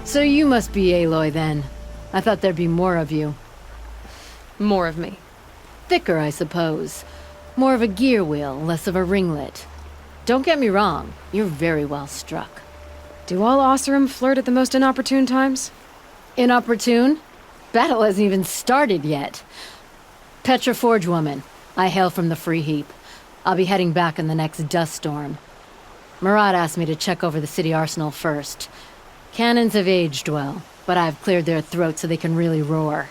So you must be Aloy then. I thought there'd be more of you. More of me. Thicker, I suppose. More of a gear wheel, less of a ringlet. Don't get me wrong, you're very well struck. Do all Oseram flirt at the most inopportune times? Inopportune? Battle hasn't even started yet. Petra Forge woman. I hail from the Free Heap. I'll be heading back in the next dust storm. Marat asked me to check over the city arsenal first. Cannons have aged well, but I've cleared their throats so they can really roar.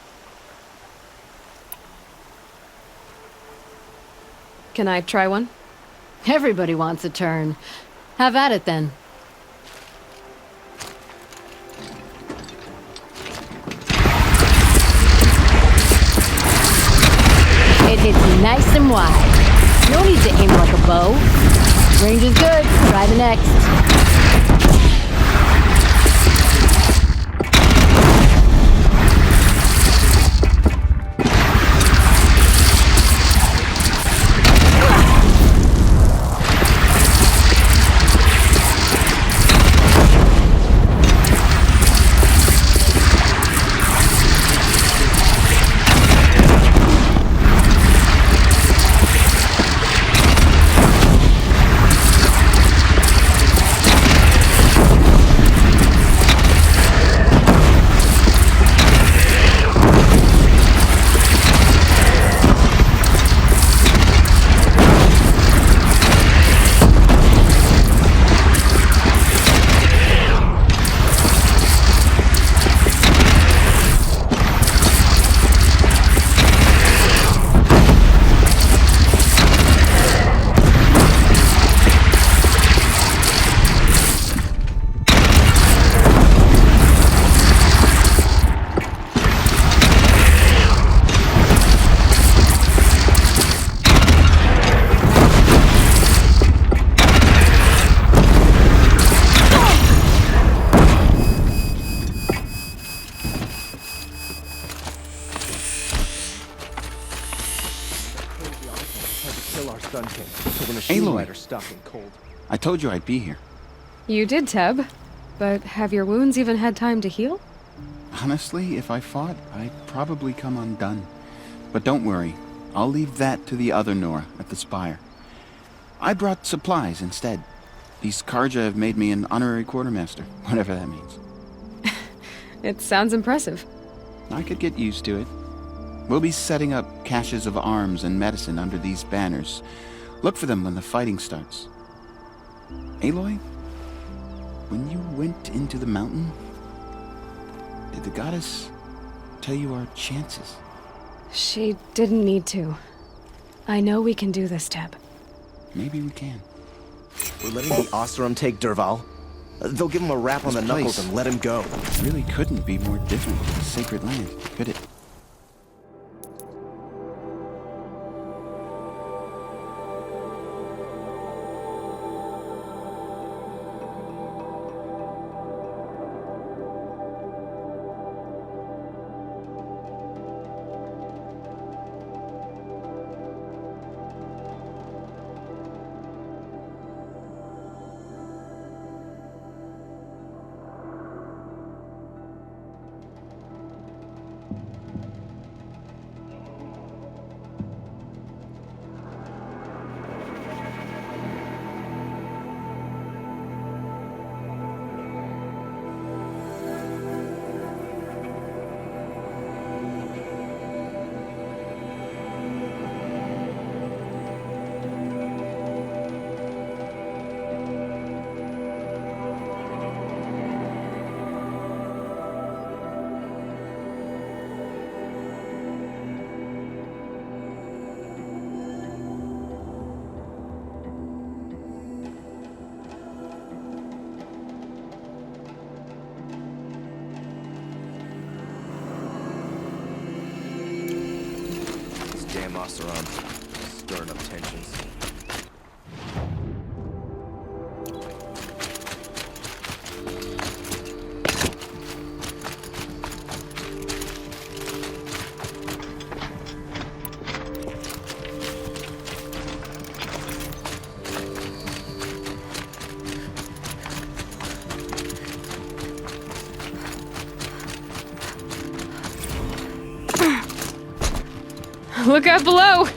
Can I try one? Everybody wants a turn. Have at it then. It hits nice and wide. No need to aim like a bow. Range is good. Try the next. Aloy, I told you I'd be here. You did, Teb. But have your wounds even had time to heal? Honestly, if I fought, I'd probably come undone. But don't worry, I'll leave that to the other Nora at the Spire. I brought supplies instead. These Karja have made me an honorary quartermaster, whatever that means. It sounds impressive. I could get used to it. We'll be setting up caches of arms and medicine under these banners. Look for them when the fighting starts. Aloy, when you went into the mountain, did the goddess tell you our chances? She didn't need to. I know we can do this, Teb. Maybe we can. We're letting the Oseram take Dervahl. They'll give him a rap on the knuckles and let him go. Really couldn't be more different from a sacred land, could it? Damn Oseram, stirring up tensions. Look out below!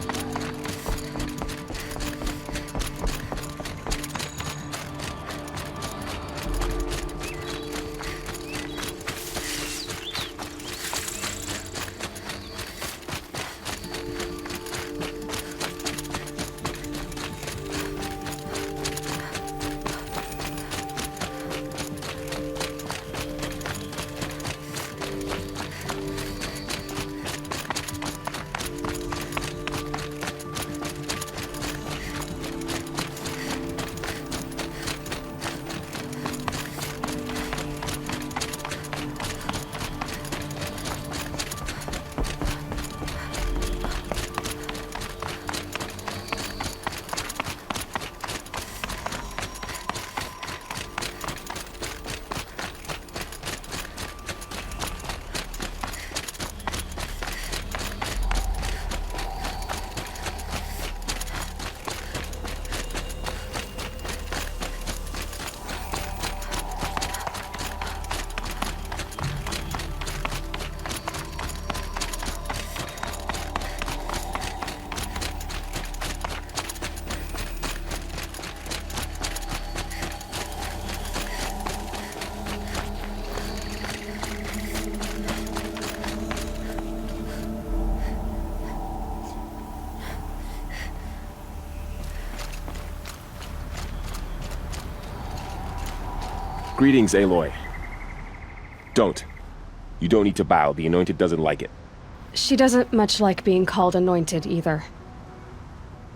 Greetings, Aloy. Don't. You don't need to bow. The Anointed doesn't like it. She doesn't much like being called anointed, either.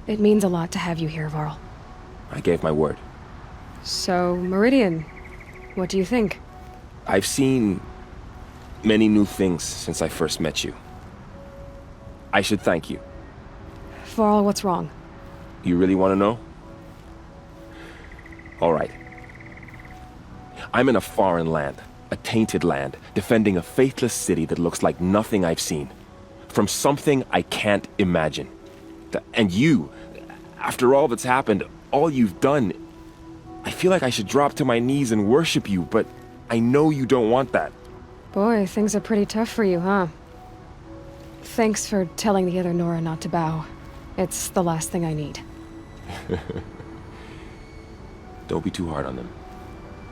It means a lot to have you here, Varl. I gave my word. So, Meridian, what do you think? I've seen many new things since I first met you. I should thank you. Varl, what's wrong? You really want to know? All right. I'm in a foreign land, a tainted land, defending a faithless city that looks like nothing I've seen. From something I can't imagine. And you, after all that's happened, all you've done, I feel like I should drop to my knees and worship you, but I know you don't want that. Boy, things are pretty tough for you, huh? Thanks for telling the other Nora not to bow. It's the last thing I need. Don't be too hard on them.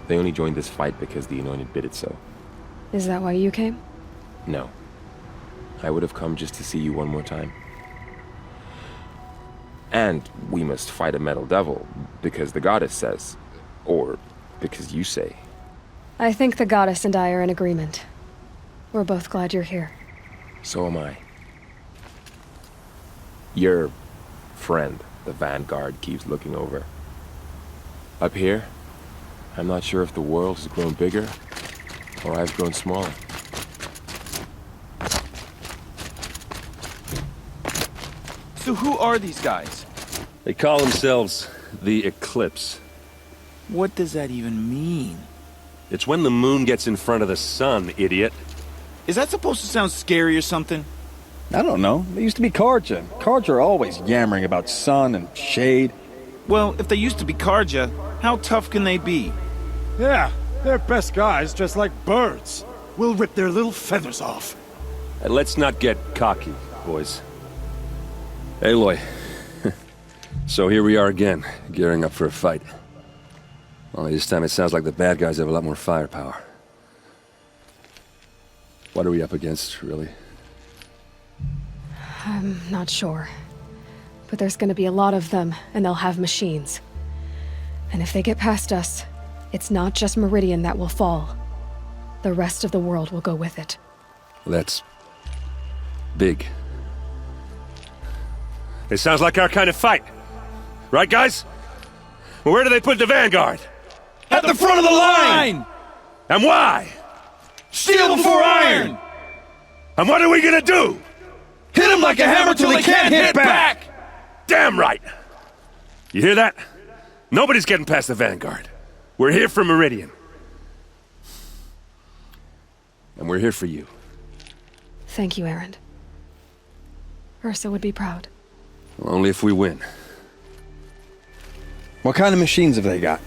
They only joined this fight because the Anointed bid it so. Is that why you came? No. I would have come just to see you one more time. And we must fight a metal devil, because the goddess says. Or because you say. I think the goddess and I are in agreement. We're both glad you're here. So am I. Your friend, the Vanguard, keeps looking over. Up here, I'm not sure if the world has grown bigger, or I've grown smaller. So who are these guys? They call themselves the Eclipse. What does that even mean? It's when the moon gets in front of the sun, idiot. Is that supposed to sound scary or something? I don't know. They used to be Karja. Karja are always yammering about sun and shade. Well, if they used to be Karja, how tough can they be? Yeah, they're best guys dressed like birds. We'll rip their little feathers off. And let's not get cocky, boys. Aloy. So here we are again, gearing up for a fight. Only this time it sounds like the bad guys have a lot more firepower. What are we up against, really? I'm not sure. But there's gonna be a lot of them, and they'll have machines. And if they get past us, it's not just Meridian that will fall. The rest of the world will go with it. That's big. It sounds like our kind of fight. Right, guys? Well, where do they put the Vanguard? At the front of the line! And why? Steel before iron! And what are we gonna do? Hit them like a hammer till they can't hit back! Damn right! You hear that? Nobody's getting past the Vanguard. We're here for Meridian. And we're here for you. Thank you, Erend. Ursa would be proud. Only if we win. What kind of machines have they got?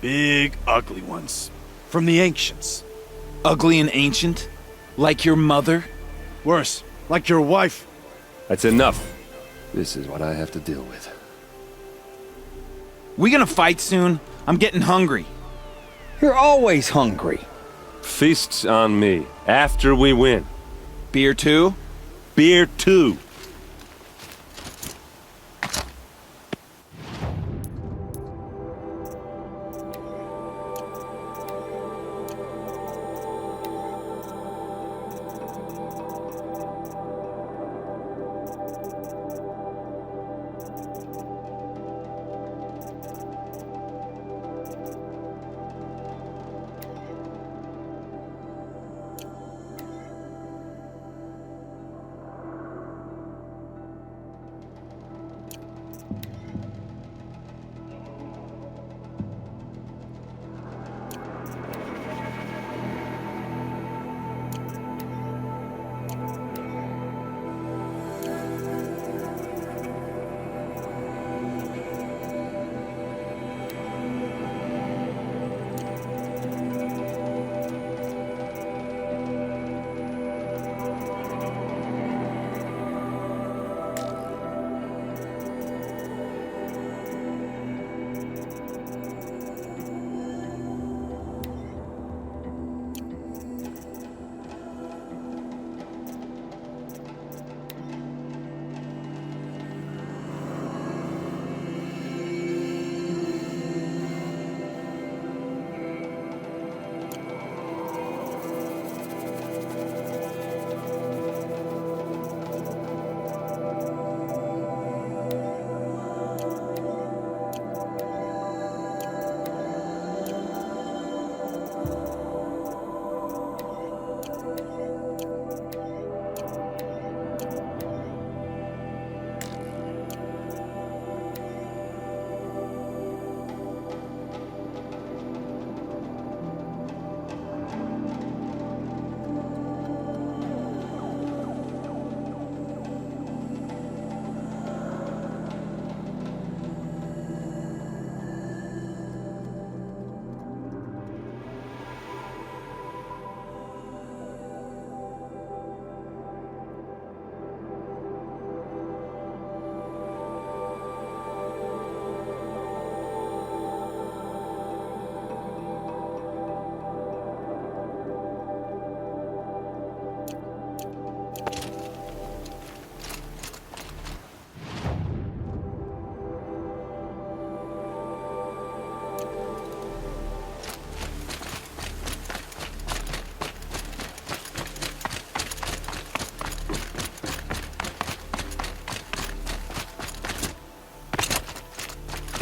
Big, ugly ones. From the ancients. Ugly and ancient? Like your mother? Worse, like your wife. That's enough. This is what I have to deal with. We gonna fight soon? I'm getting hungry. You're always hungry. Feasts on me. After we win. Beer too? Beer too.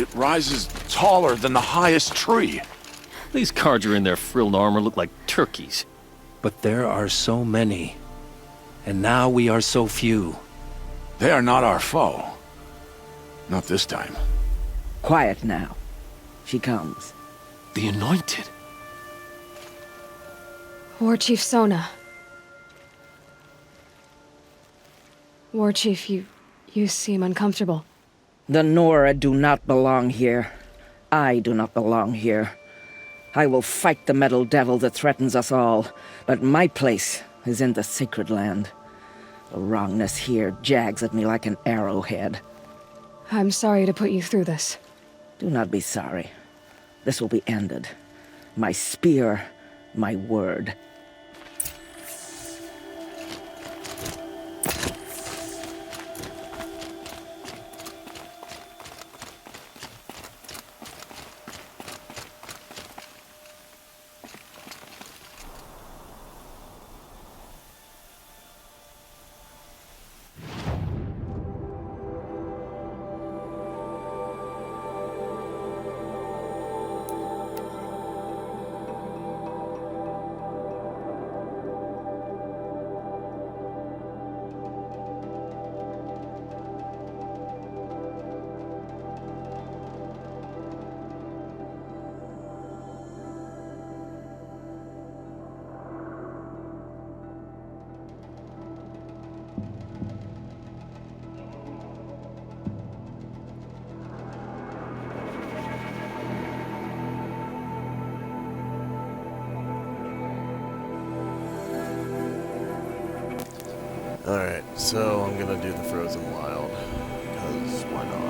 It rises taller than the highest tree. These Carja in their frilled armor look like turkeys. But there are so many. And now we are so few. They are not our foe. Not this time. Quiet now. She comes. The Anointed. War Chief Sona. War Chief, you seem uncomfortable. The Nora do not belong here. I do not belong here. I will fight the metal devil that threatens us all, but my place is in the sacred land. The wrongness here jags at me like an arrowhead. I'm sorry to put you through this. Do not be sorry. This will be ended. My spear, my word. So I'm gonna do the Frozen Wild, because why not?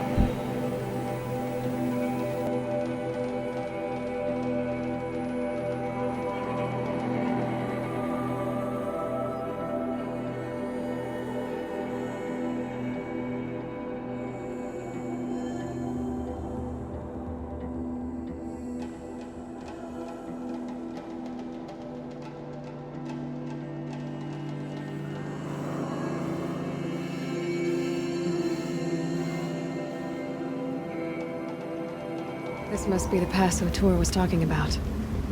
This must be the pass O'Toole was talking about,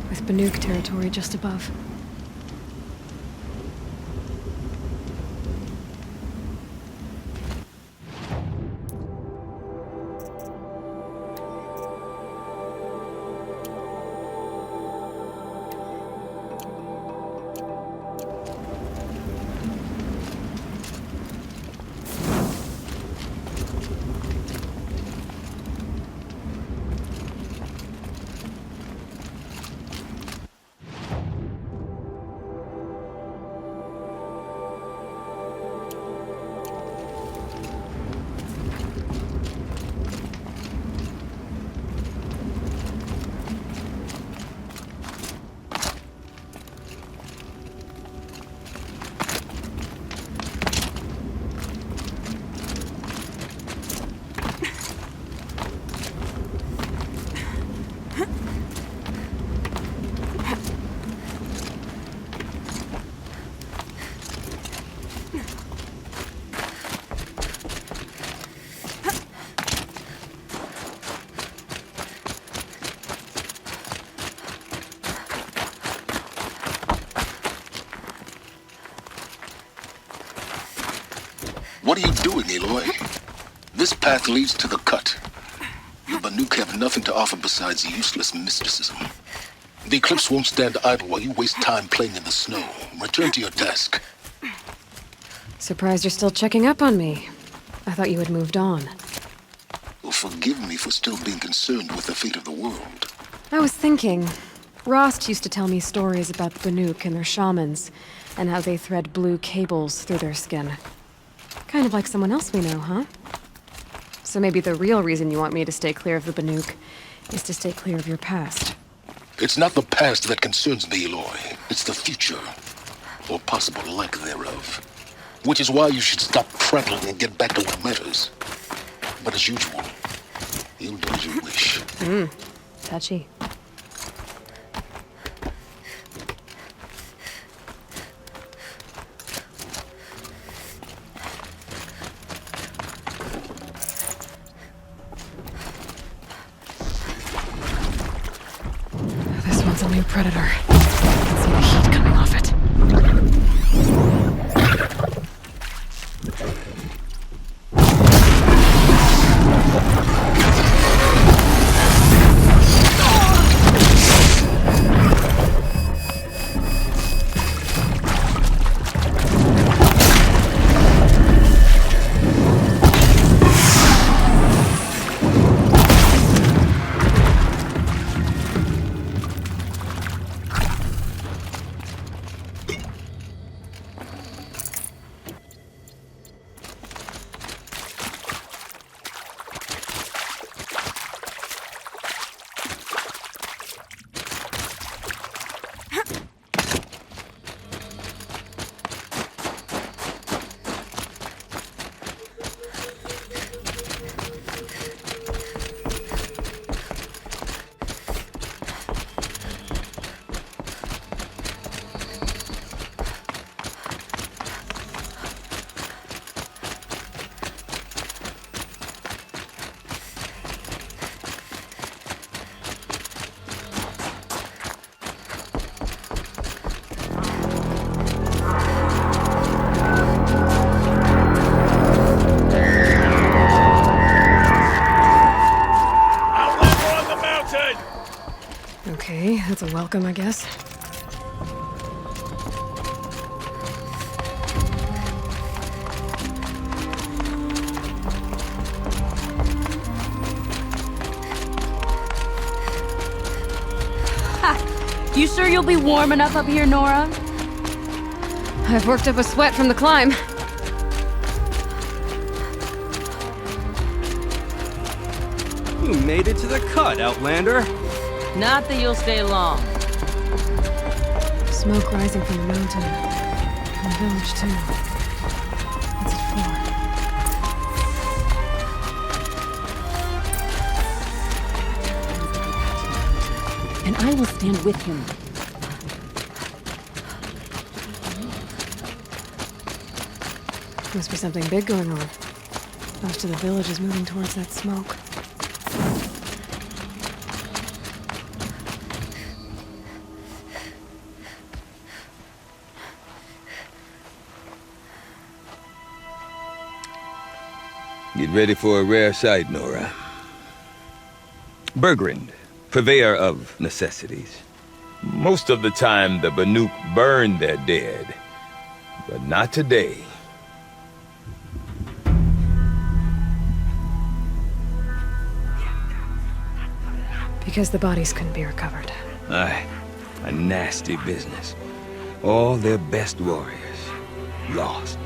with Banuk territory just above. What are you doing, Aloy? This path leads to the cut. The Banuk have nothing to offer besides useless mysticism. The Eclipse won't stand idle while you waste time playing in the snow. Return to your task. Surprised you're still checking up on me. I thought you had moved on. Well, forgive me for still being concerned with the fate of the world. I was thinking, Rost used to tell me stories about the Banuk and their shamans, and how they thread blue cables through their skin. Kind of like someone else we know, huh? So maybe the real reason you want me to stay clear of the Banuk is to stay clear of your past. It's not the past that concerns me, Aloy. It's the future, or possible lack thereof. Which is why you should stop prattling and get back to what matters. But as usual, you'll do as you wish. Touchy. This one's a new predator. I can see the heat coming off it. Okay, that's a welcome, I guess. Ha! You sure you'll be warm enough up here, Nora? I've worked up a sweat from the climb. You made it to the cut, Outlander. Not that you'll stay long. Smoke rising from the mountain. From the village, too. What's it for? And I will stand with him. Must be something big going on. Most of the village is moving towards that smoke. Get ready for a rare sight, Nora. Bergrand, purveyor of necessities. Most of the time, the Banuk burn their dead. But not today. Because the bodies couldn't be recovered. Aye, a nasty business. All their best warriors lost.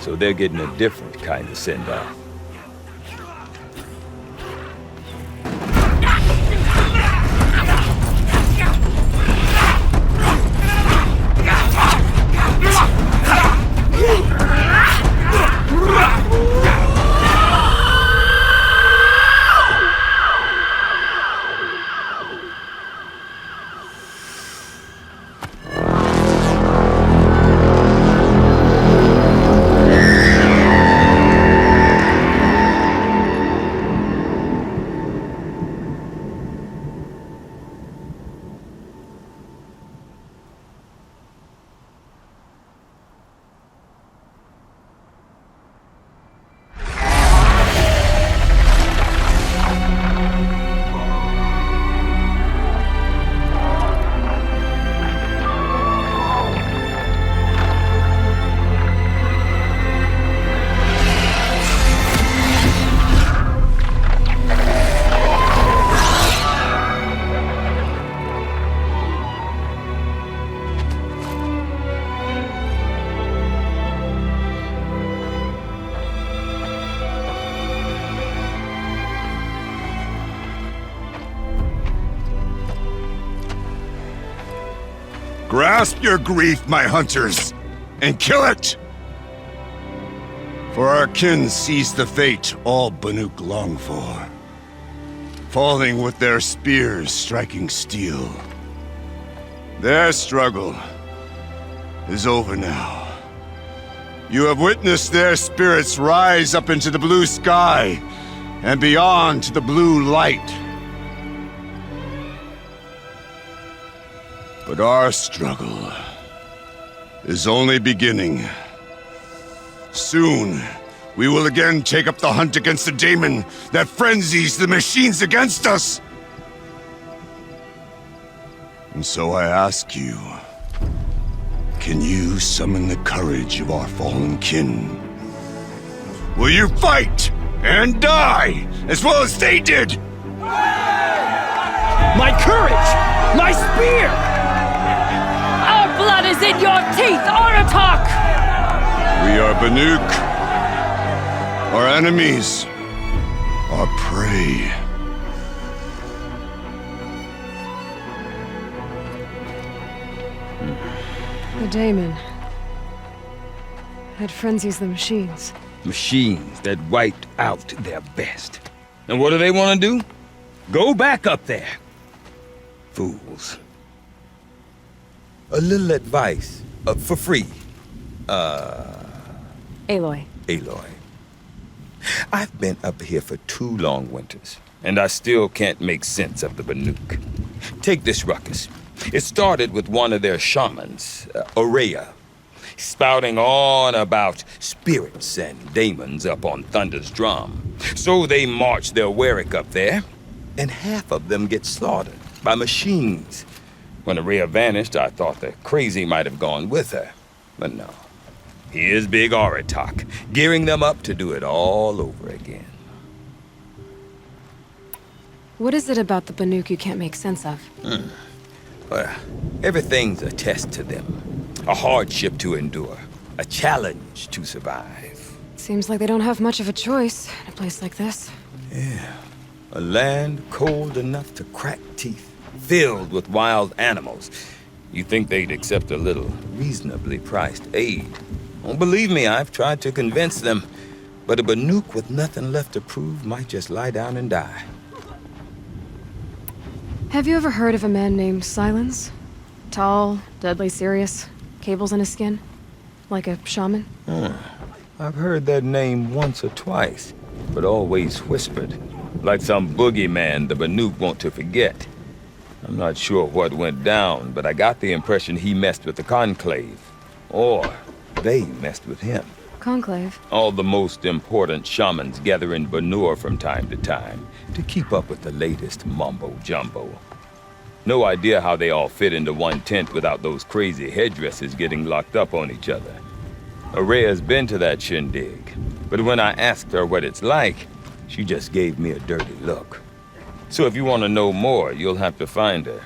So they're getting a different kind of send-off. Grasp your grief, my hunters, and kill it! For our kin sees the fate all Banuk long for. Falling with their spears striking steel. Their struggle is over now. You have witnessed their spirits rise up into the blue sky and beyond to the blue light. But our struggle is only beginning. Soon, we will again take up the hunt against the daemon that frenzies the machines against us. And so I ask you, can you summon the courage of our fallen kin? Will you fight and die as well as they did? My courage! My spear! Our blood is in your teeth, Aratak! We are Banuk. Our enemies are prey. The daemon. That frenzies the machines. Machines that wiped out their best. And what do they want to do? Go back up there. Fools. A little advice, for free. Aloy. Aloy. I've been up here for 2 long winters, and I still can't make sense of the Banuk. Take this ruckus. It started with one of their shamans, Ourea, spouting on about spirits and daemons up on Thunder's drum. So they march their Warwick up there, and half of them get slaughtered by machines. When Ourea vanished, I thought the crazy might have gone with her. But no. Here's Big Aratak, gearing them up to do it all over again. What is it about the Banuk you can't make sense of? Well, everything's a test to them. A hardship to endure. A challenge to survive. Seems like they don't have much of a choice in a place like this. Yeah. A land cold enough to crack teeth, filled with wild animals. You think they'd accept a little reasonably priced aid. Oh, believe me, I've tried to convince them. But a Banuk with nothing left to prove might just lie down and die. Have you ever heard of a man named Silence? Tall, deadly serious, cables in his skin? Like a shaman? I've heard that name once or twice, but always whispered. Like some boogeyman the Banuk want to forget. I'm not sure what went down, but I got the impression he messed with the Conclave. Or they messed with him. Conclave? All the most important shamans gather in Banur from time to time to keep up with the latest mumbo-jumbo. No idea how they all fit into one tent without those crazy headdresses getting locked up on each other. Araya's been to that shindig, but when I asked her what it's like, she just gave me a dirty look. So if you want to know more, you'll have to find her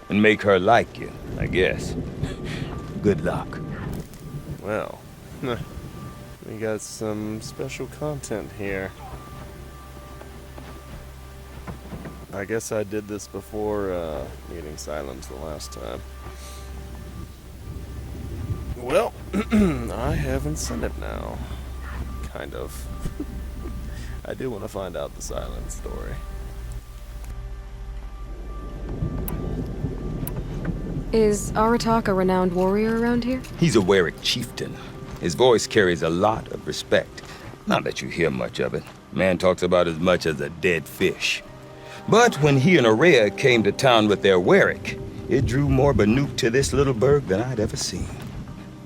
and make her like you, I guess. Good luck. Well, we got some special content here. I guess I did this before meeting Silence the last time. Well, I haven't seen it now. Kind of. I do want to find out the Silence story. Is Aratak a renowned warrior around here? He's a Werik chieftain. His voice carries a lot of respect. Not that you hear much of it. Man talks about as much as a dead fish. But when he and Araya came to town with their Werik, it drew more Banuk to this little burg than I'd ever seen.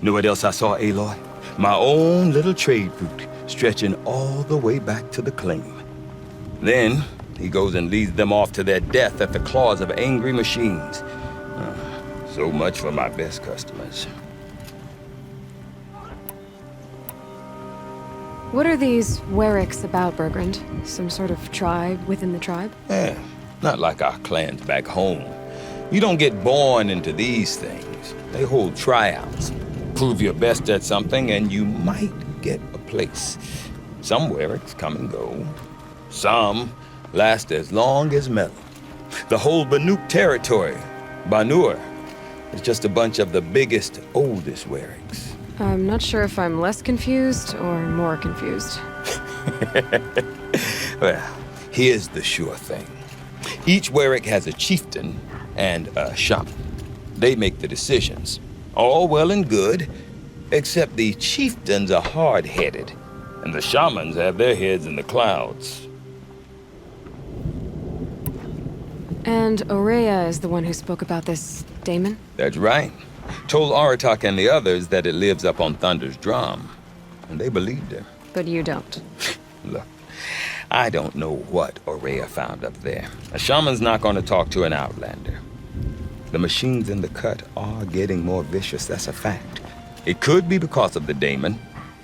Know what else I saw, Aloy? My own little trade route, stretching all the way back to the claim. Then, he goes and leads them off to their death at the claws of angry machines. So much for my best customers. What are these Weriks about, Bergrand? Some sort of tribe within the tribe? Not like our clans back home. You don't get born into these things. They hold tryouts. Prove your best at something and you might get a place. Some Weriks come and go. Some last as long as Melon. The whole Banuk territory, Banur, is just a bunch of the biggest, oldest Weriks. I'm not sure if I'm less confused or more confused. Well, here's the sure thing. Each Werik has a chieftain and a shaman. They make the decisions. All well and good, except the chieftains are hard-headed, and the shamans have their heads in the clouds. And Araya is the one who spoke about this daemon? That's right. Told Aratak and the others that it lives up on Thunder's drum. And they believed her. But you don't. Look, I don't know what Araya found up there. A shaman's not going to talk to an outlander. The machines in the cut are getting more vicious, that's a fact. It could be because of the daemon,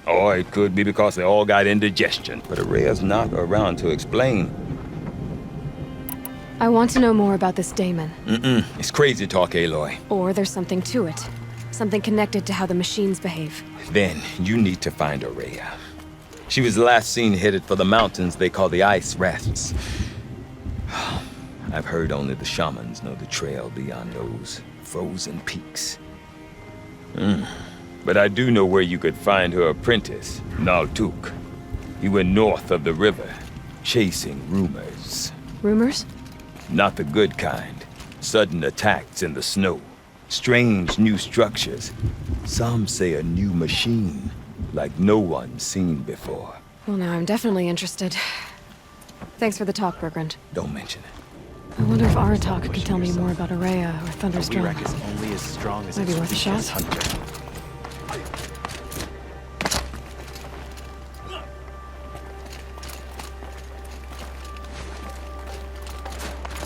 or it could be because they all got indigestion. But Araya's not around to explain. I want to know more about this daemon. It's crazy talk, Aloy. Or there's something to it. Something connected to how the machines behave. Then you need to find Araya. She was last seen headed for the mountains they call the Ice Rasts. I've heard only the shamans know the trail beyond those frozen peaks. But I do know where you could find her apprentice, Naltuk. He went north of the river, chasing rumors. Rumors? Not the good kind. Sudden attacks in the snow. Strange new structures. Some say a new machine, like no one's seen before. Well, now I'm definitely interested. Thanks for the talk, Bergrand. Don't mention it. I wonder if Aratak can tell me more about Araya or Thunder's drum. Werak is only as strong as Might be its worth a shot. weakest hunter.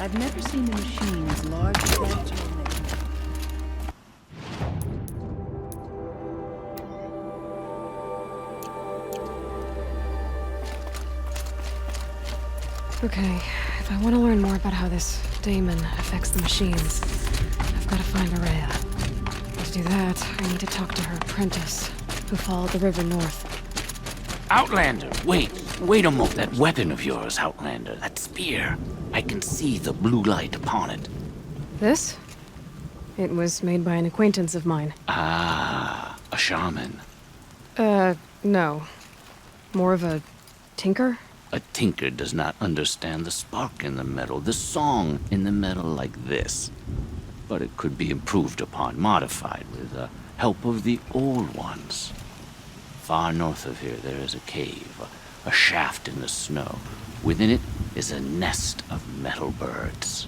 I've never seen a machine as large as that tool. Okay, if I want to learn more about how this daemon affects the machines, I've got to find Araya. To do that, I need to talk to her apprentice, who followed the river north. Outlander, wait. Wait a moment. That weapon of yours, Outlander, that spear. I can see the blue light upon it. This? It was made by an acquaintance of mine. Ah, a shaman. No. More of a tinker? A tinker does not understand the spark in the metal, the song in the metal like this. But it could be improved upon, modified with the help of the old ones. Far north of here there is a cave, a shaft in the snow. Within it is a nest of metal birds.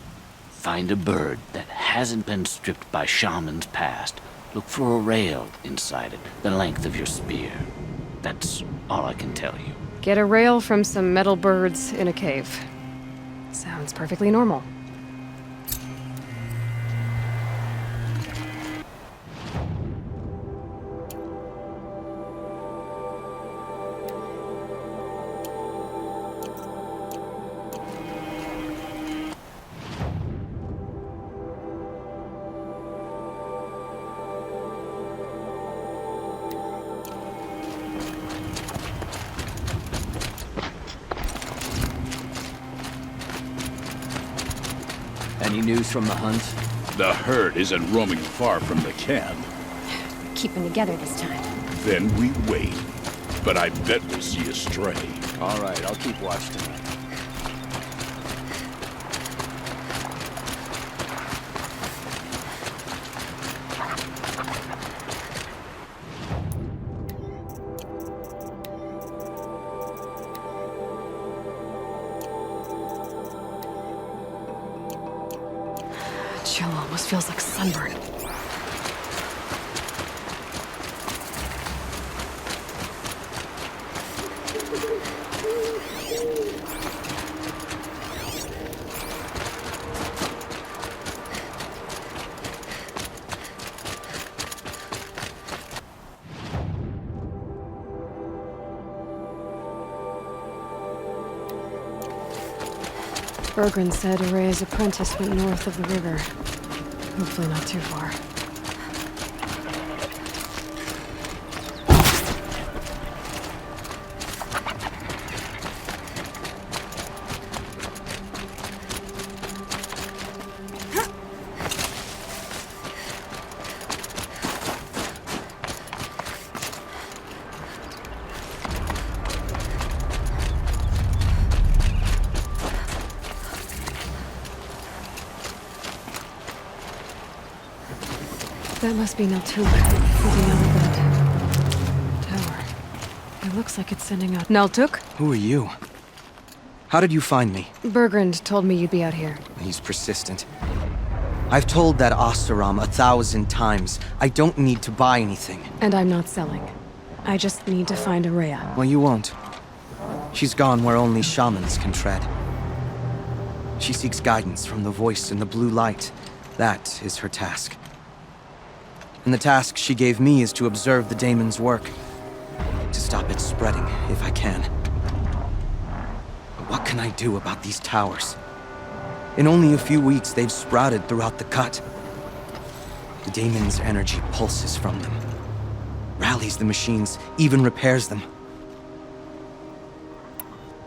Find a bird that hasn't been stripped by shamans past. Look for a rail inside it, the length of your spear. That's all I can tell you. Get a rail from some metal birds in a cave. Sounds perfectly normal. Any news from the hunt? The herd isn't roaming far from the camp. Keeping together this time. Then we wait. But I bet we'll see a stray. All right, I'll keep watch tonight. Chill almost feels like sunburn. Bergren said Araya's apprentice went north of the river. Hopefully not too far. That must be Naltuk, moving out of that tower. It looks like it's sending out... Naltuk? Who are you? How did you find me? Bergrand told me you'd be out here. He's persistent. I've told that Oseram 1,000 times. I don't need to buy anything. And I'm not selling. I just need to find Araya. Well, you won't. She's gone where only shamans can tread. She seeks guidance from the voice in the blue light. That is her task. And the task she gave me is to observe the daemon's work. To stop it spreading, if I can. But what can I do about these towers? In only a few weeks, they've sprouted throughout the cut. The daemon's energy pulses from them. Rallies the machines, even repairs them.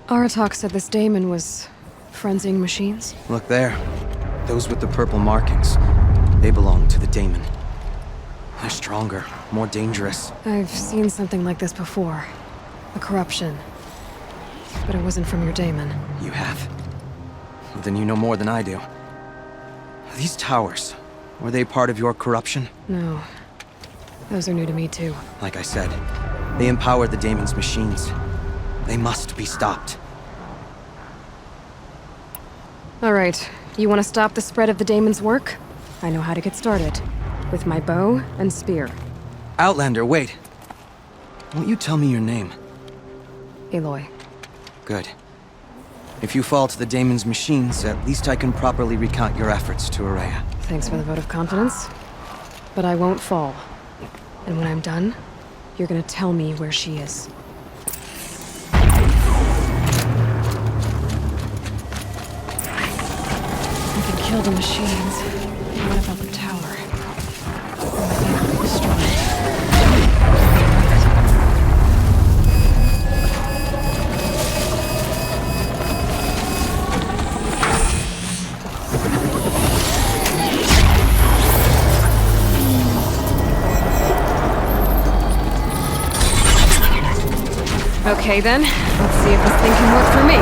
Aratak said this daemon was frenzying machines. Look there. Those with the purple markings. They belong to the daemon. They're stronger, more dangerous. I've seen something like this before. A corruption. But it wasn't from your daemon. You have? Well, then you know more than I do. These towers, were they part of your corruption? No. Those are new to me too. Like I said, they empower the daemon's machines. They must be stopped. All right. You want to stop the spread of the daemon's work? I know how to get started. With my bow and spear. Outlander, wait. Won't you tell me your name? Aloy. Good. If you fall to the daemon's machines, at least I can properly recount your efforts to Araya. Thanks for the vote of confidence. But I won't fall. And when I'm done, you're gonna tell me where she is. We can kill the machines. What about the tower? Okay then, let's see if this thing can work for me.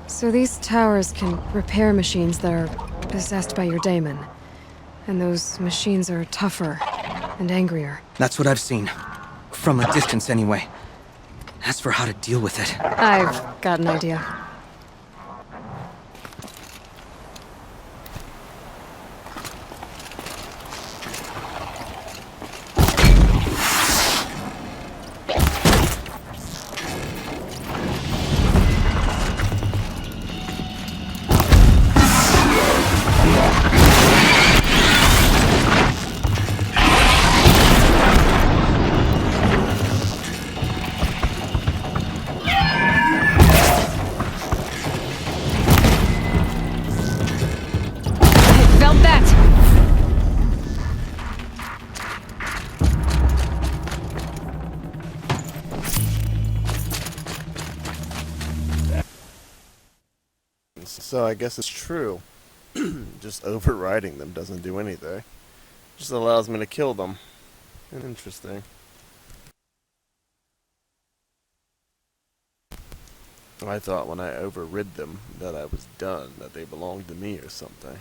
So these towers can repair machines that are possessed by your daemon. And those machines are tougher and angrier. That's what I've seen. From a distance, anyway. As for how to deal with it... I've got an idea. So I guess it's true. Just overriding them doesn't do anything. Just allows me to kill them. Interesting. I thought when I overrid them that I was done, that they belonged to me or something.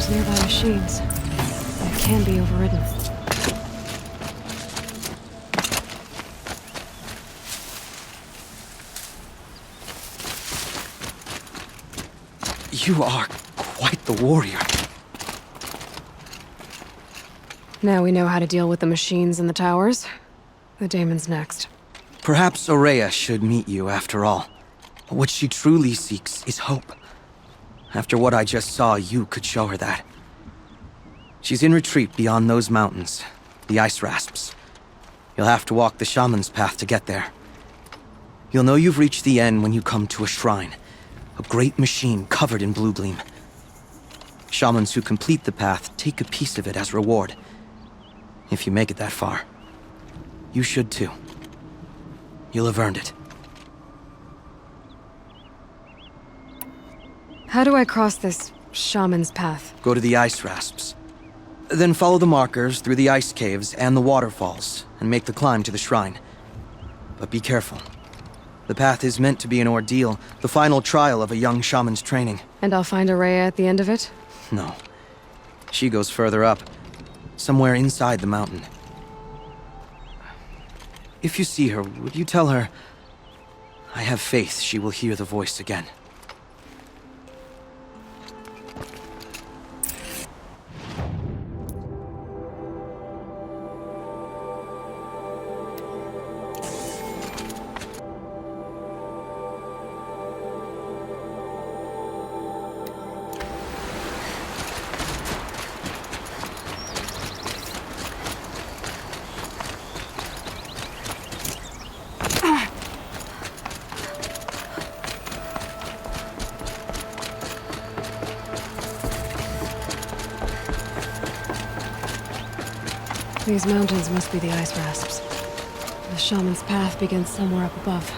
Nearby machines. It can be overridden. You are quite the warrior. Now we know how to deal with the machines in the towers. The daemon's next. Perhaps Ourea should meet you after all. What she truly seeks is hope. After what I just saw, you could show her that. She's in retreat beyond those mountains, the ice rasps. You'll have to walk the shaman's path to get there. You'll know you've reached the end when you come to a shrine, a great machine covered in blue gleam. Shamans who complete the path take a piece of it as reward. If you make it that far, you should too. You'll have earned it. How do I cross this shaman's path? Go to the ice rasps. Then follow the markers through the ice caves and the waterfalls, and make the climb to the shrine. But be careful. The path is meant to be an ordeal, the final trial of a young shaman's training. And I'll find Ourea at the end of it? No. She goes further up, somewhere inside the mountain. If you see her, would you tell her... I have faith she will hear the voice again. These mountains must be the ice rasps. The shaman's path begins somewhere up above.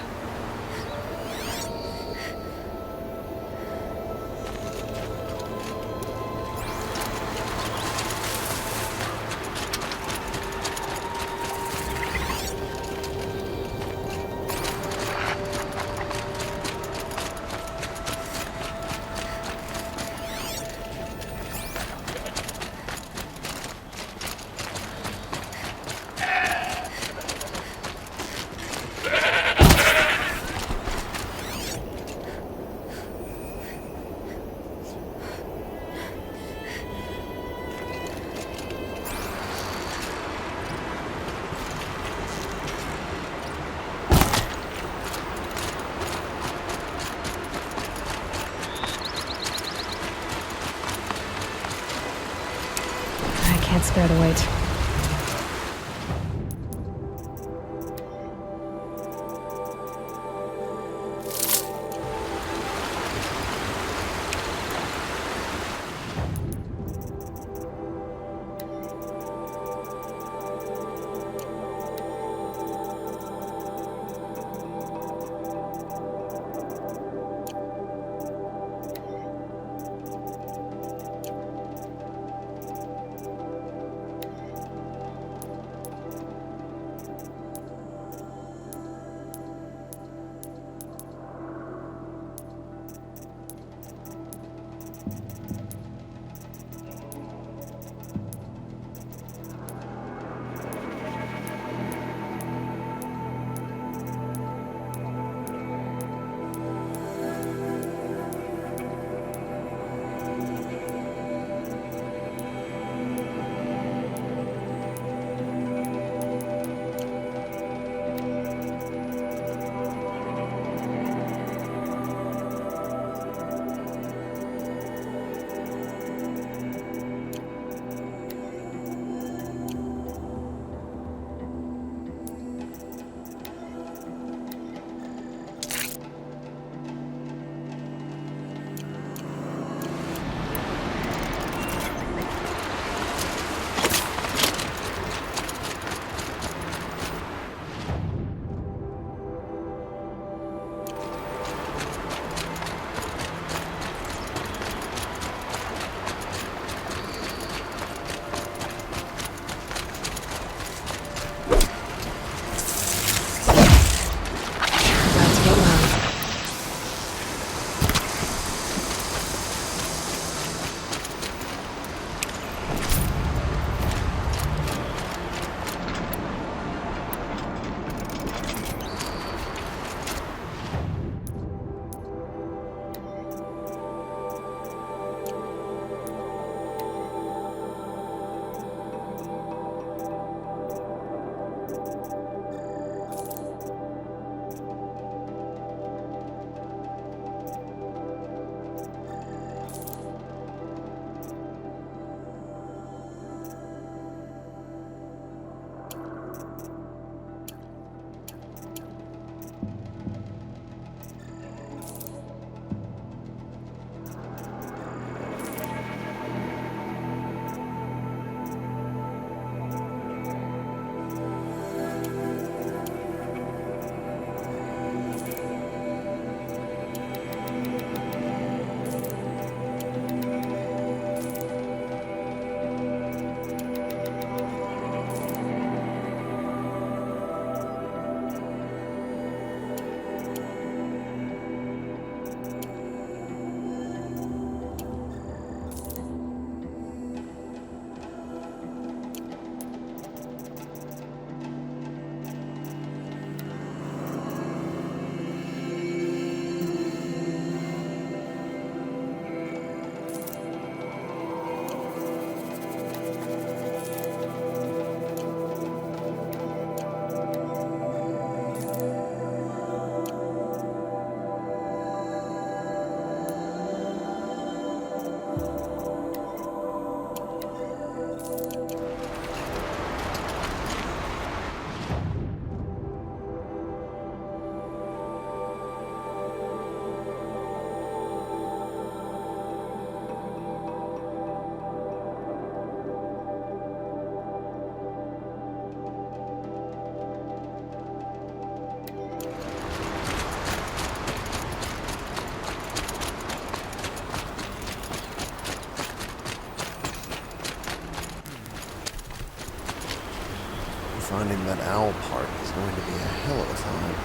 bear the weight. Finding that owl part is going to be a hell of a time.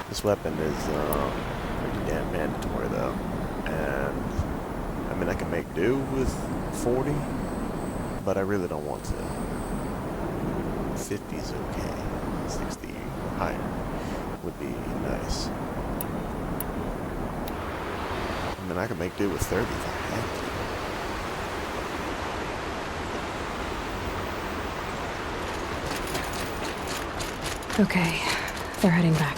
This weapon is pretty damn mandatory though, and I mean I can make do with 40, but I really don't want to. 50 is okay. 60 or higher would be nice. I mean I can make do with 30 if I had to. Okay, they're heading back.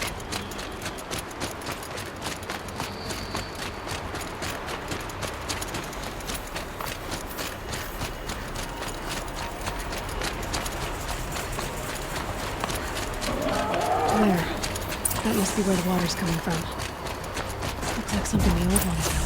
That must be where the water's coming from. Looks like something the old ones built.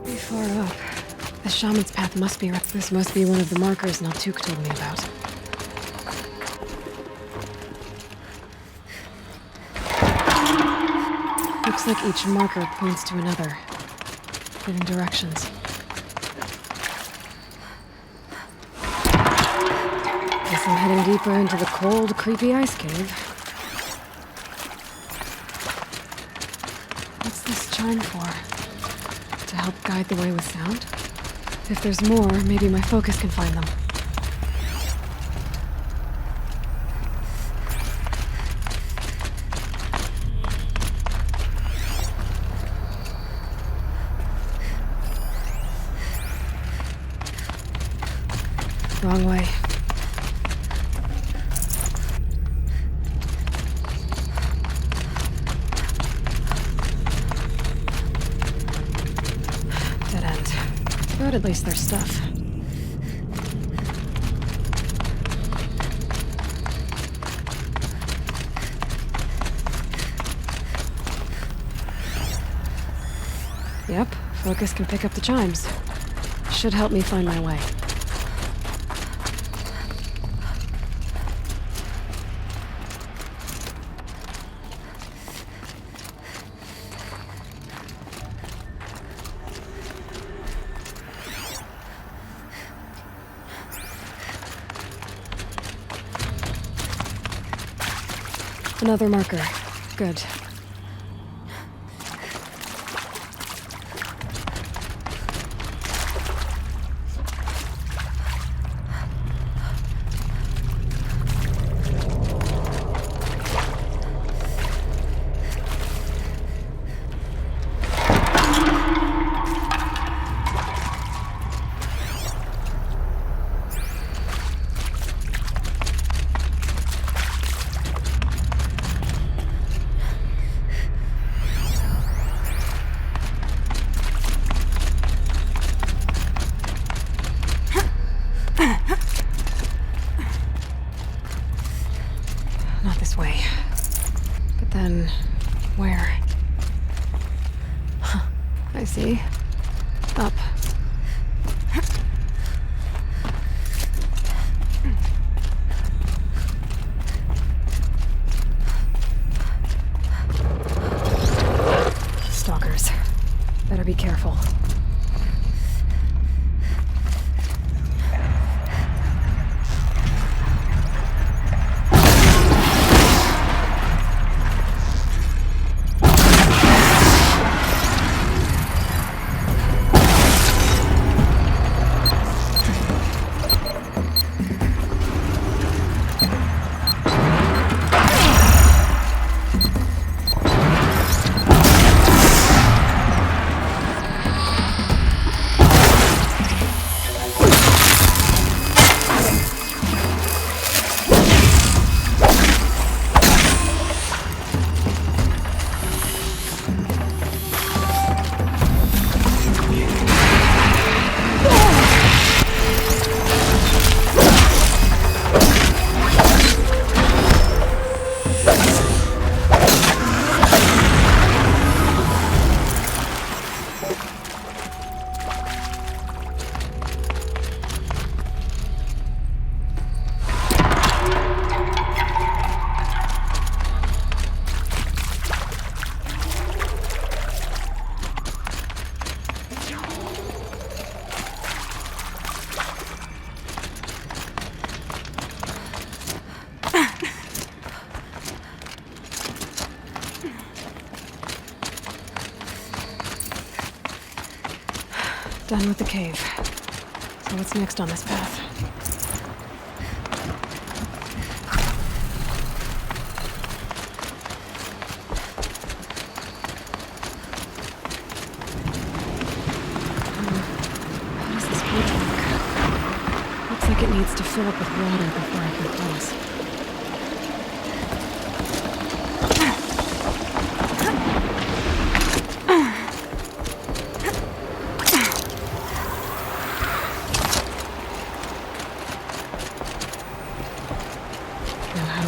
Pretty far up. The shaman's path must be right. This must be one of the markers Naltuk told me about. Looks like each marker points to another, giving directions. Guess I'm heading deeper into the cold, creepy ice cave. What's this chime for? To help guide the way with sound? If there's more, maybe my focus can find them. Wrong way. Dead end. But at least there's stuff. Yep, focus can pick up the chimes. Should help me find my way. Another marker. Good. Done with the cave. So what's next on this path? How does this wood work? Looks like it needs to fill up with water before I can cross.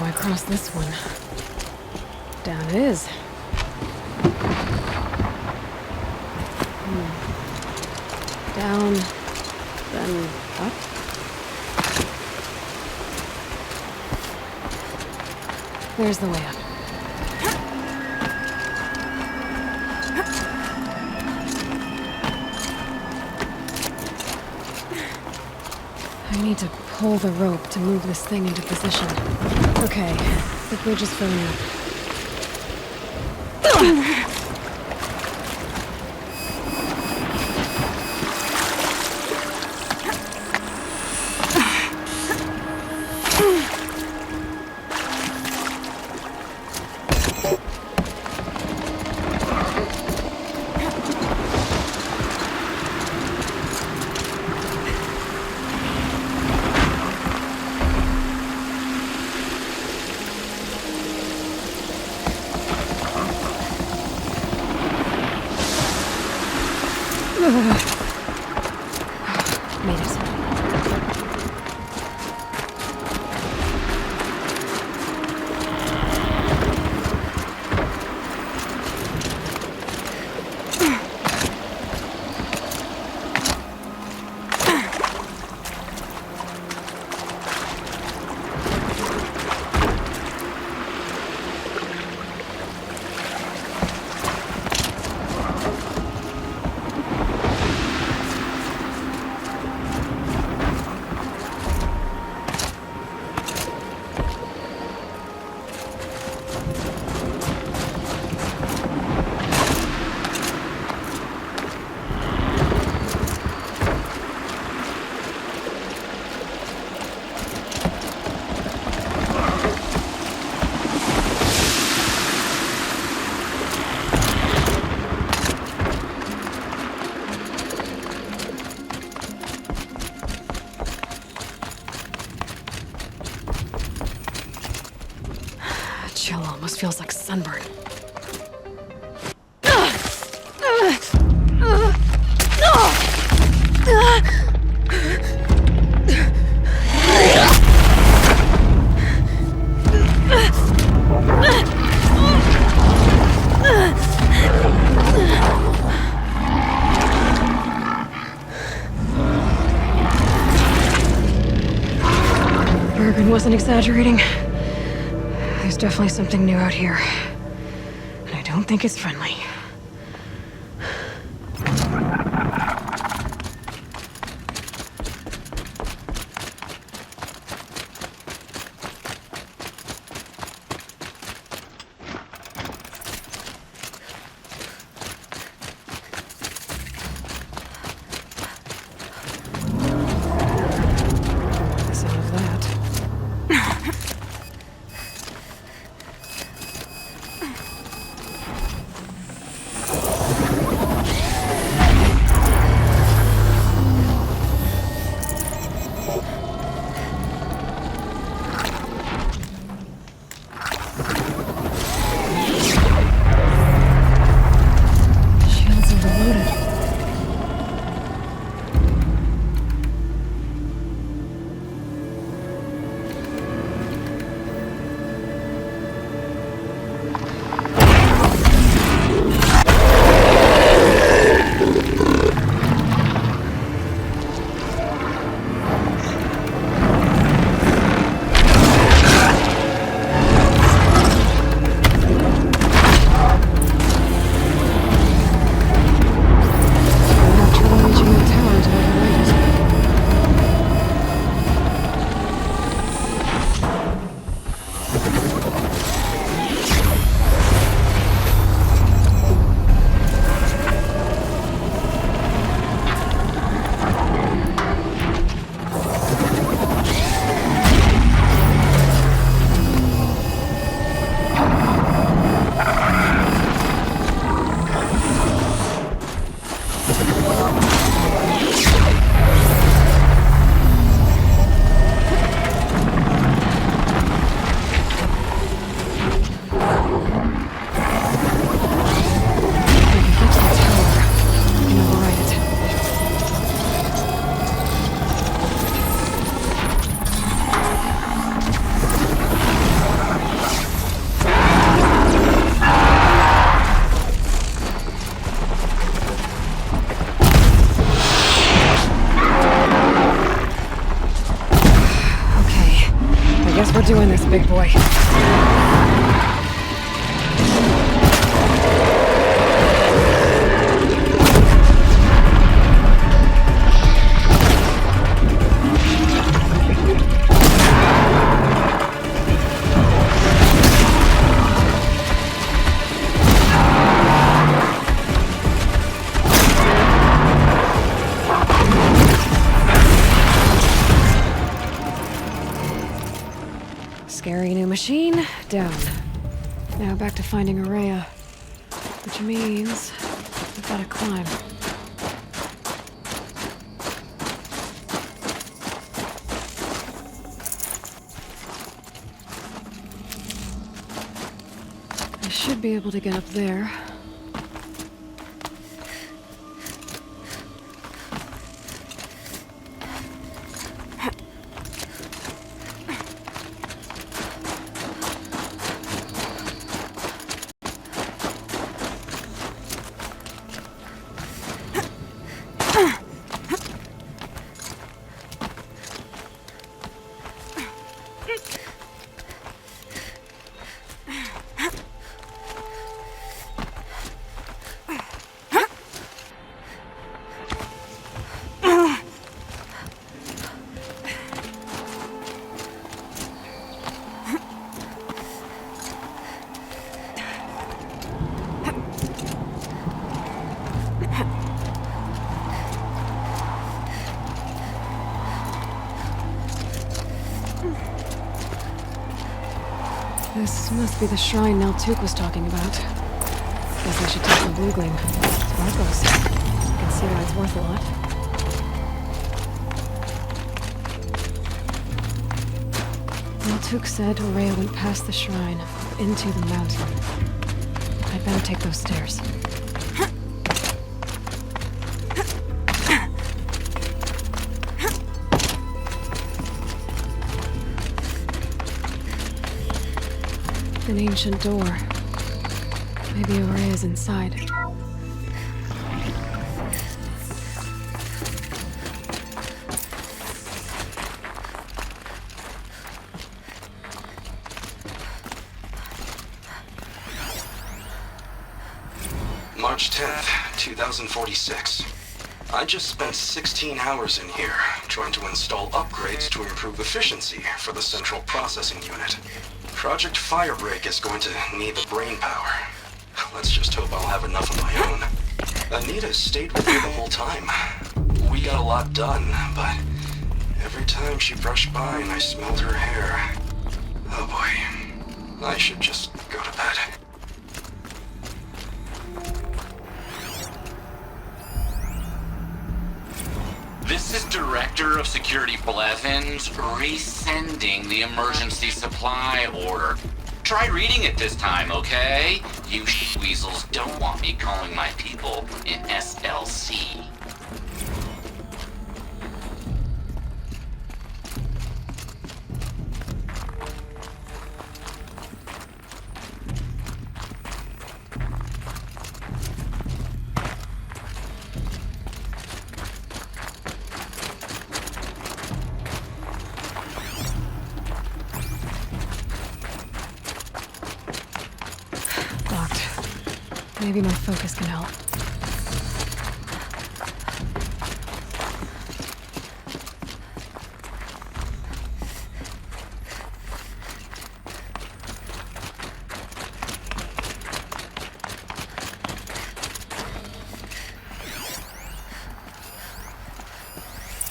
Across this one. Down it is. Down, then up. There's the way up. I need to pull the rope to move this thing into position. Okay, the bridge is filling up. Made it. Chill almost feels like sunburn. Bergen wasn't exaggerating. There's definitely something new out here. And I don't think it's friendly. Guess we're doing this, big boy. Scary new machine, down. Now back to finding Araya. Which means we've gotta climb. I should be able to get up there. This must be the shrine Naltuk was talking about. Guess I should take the blue gleam. Sparkles. You can see that it's worth a lot. Naltuk said Araya went past the shrine, into the mountain. I'd better take those stairs. An ancient door. Maybe Araya's inside. March 10th, 2046. I just spent 16 hours in here, trying to install upgrades to improve efficiency for the central processing unit. Project Firebreak is going to need the brain power. Let's just hope I'll have enough of my own. Anita stayed with me the whole time. We got a lot done, but every time she brushed by and I smelled her hair... Oh boy. I should just go to bed. This is Director of Security Blevins resending the emergency supply order. Try reading it this time, okay? You weasels don't want me calling my people in SLC. Maybe my focus can help.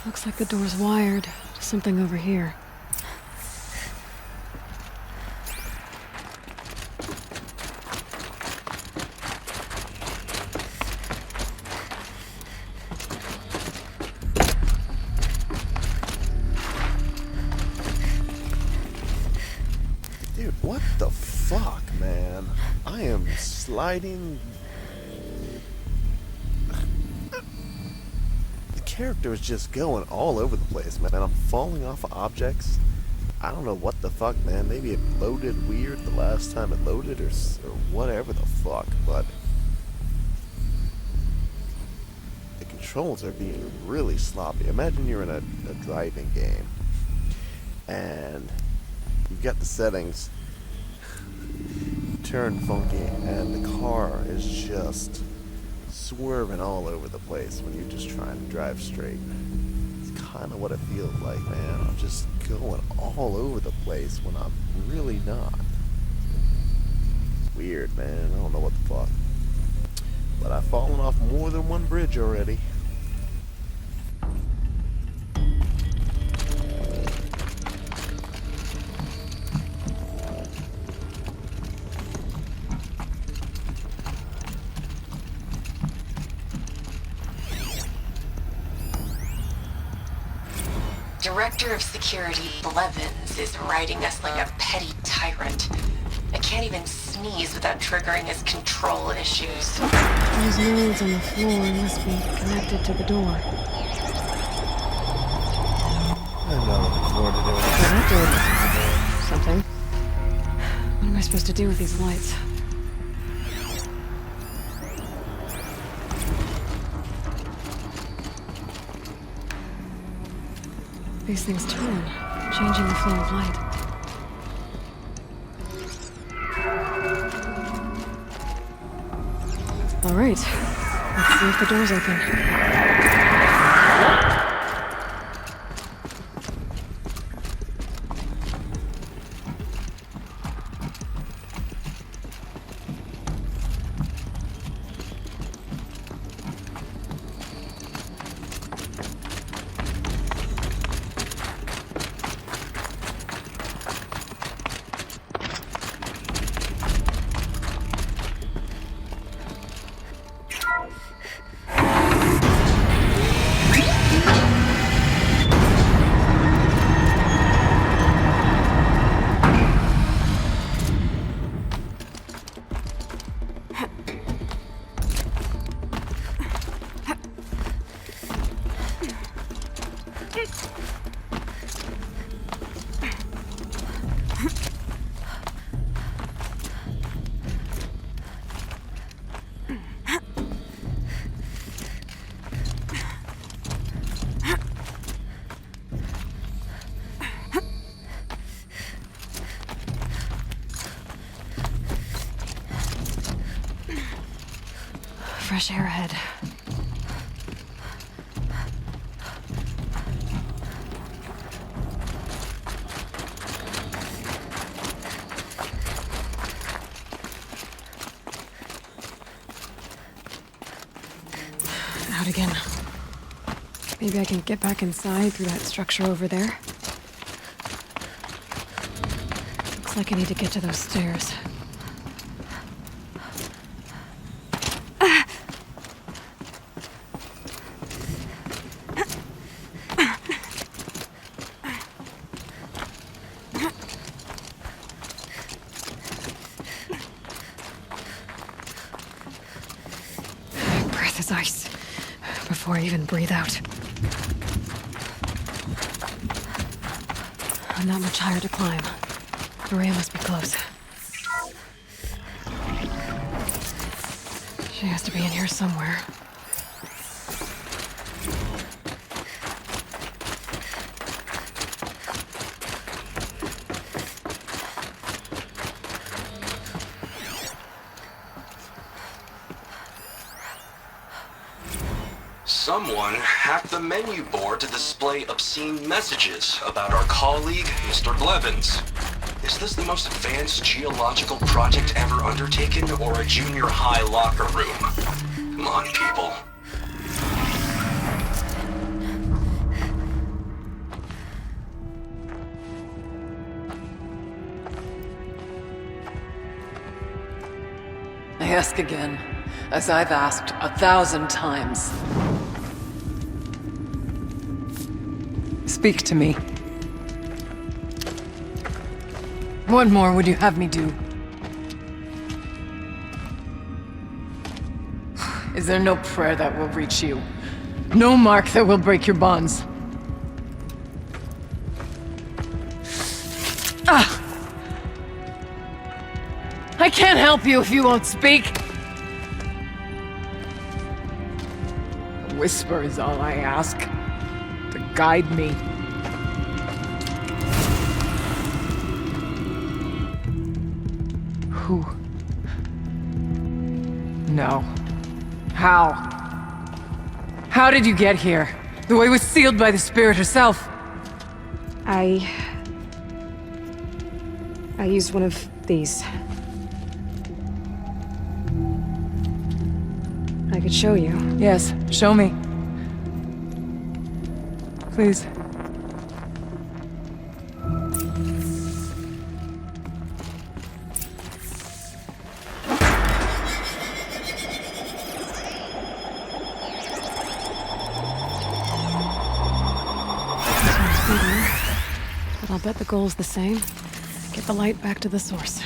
Looks like the door's wired to something over here. Dude, what the fuck, man? I am sliding... The character is just going all over the place, man. I'm falling off of objects. I don't know what the fuck, man. Maybe it loaded weird the last time it loaded or whatever the fuck, but... The controls are being really sloppy. Imagine you're in a driving game, and you've got the settings turned funky, and the car is just swerving all over the place when you're just trying to drive straight. It's kind of what it feels like, man. I'm just going all over the place when I'm really not. Weird, man. I don't know what the fuck. But I've fallen off more than one bridge already. Director of Security Blevins is riding us like a petty tyrant. I can't even sneeze without triggering his control issues. Those nodes on the floor must be connected to the door. I'm not looking forward to doing That did something. What am I supposed to do with these lights? These things turn, changing the flow of light. All right, let's see if the door's open. Fresh air ahead. Out again. Maybe I can get back inside through that structure over there. Looks like I need to get to those stairs. Ice before I even breathe out. Not much higher to climb. Maria must be close. She has to be in here somewhere. Someone hacked the menu board to display obscene messages about our colleague, Mr. Blevins. Is this the most advanced geological project ever undertaken, or a junior high locker room? Come on, people. I ask again, as I've asked 1,000 times. Speak to me. What more would you have me do? Is there no prayer that will reach you? No mark that will break your bonds? I can't help you if you won't speak. A whisper is all I ask, to guide me. Who? No. How? How did you get here? The way was sealed by the Spirit herself. I used one of these. I could show you. Yes, show me. Please. But I'll bet the goal's the same. Get the light back to the source.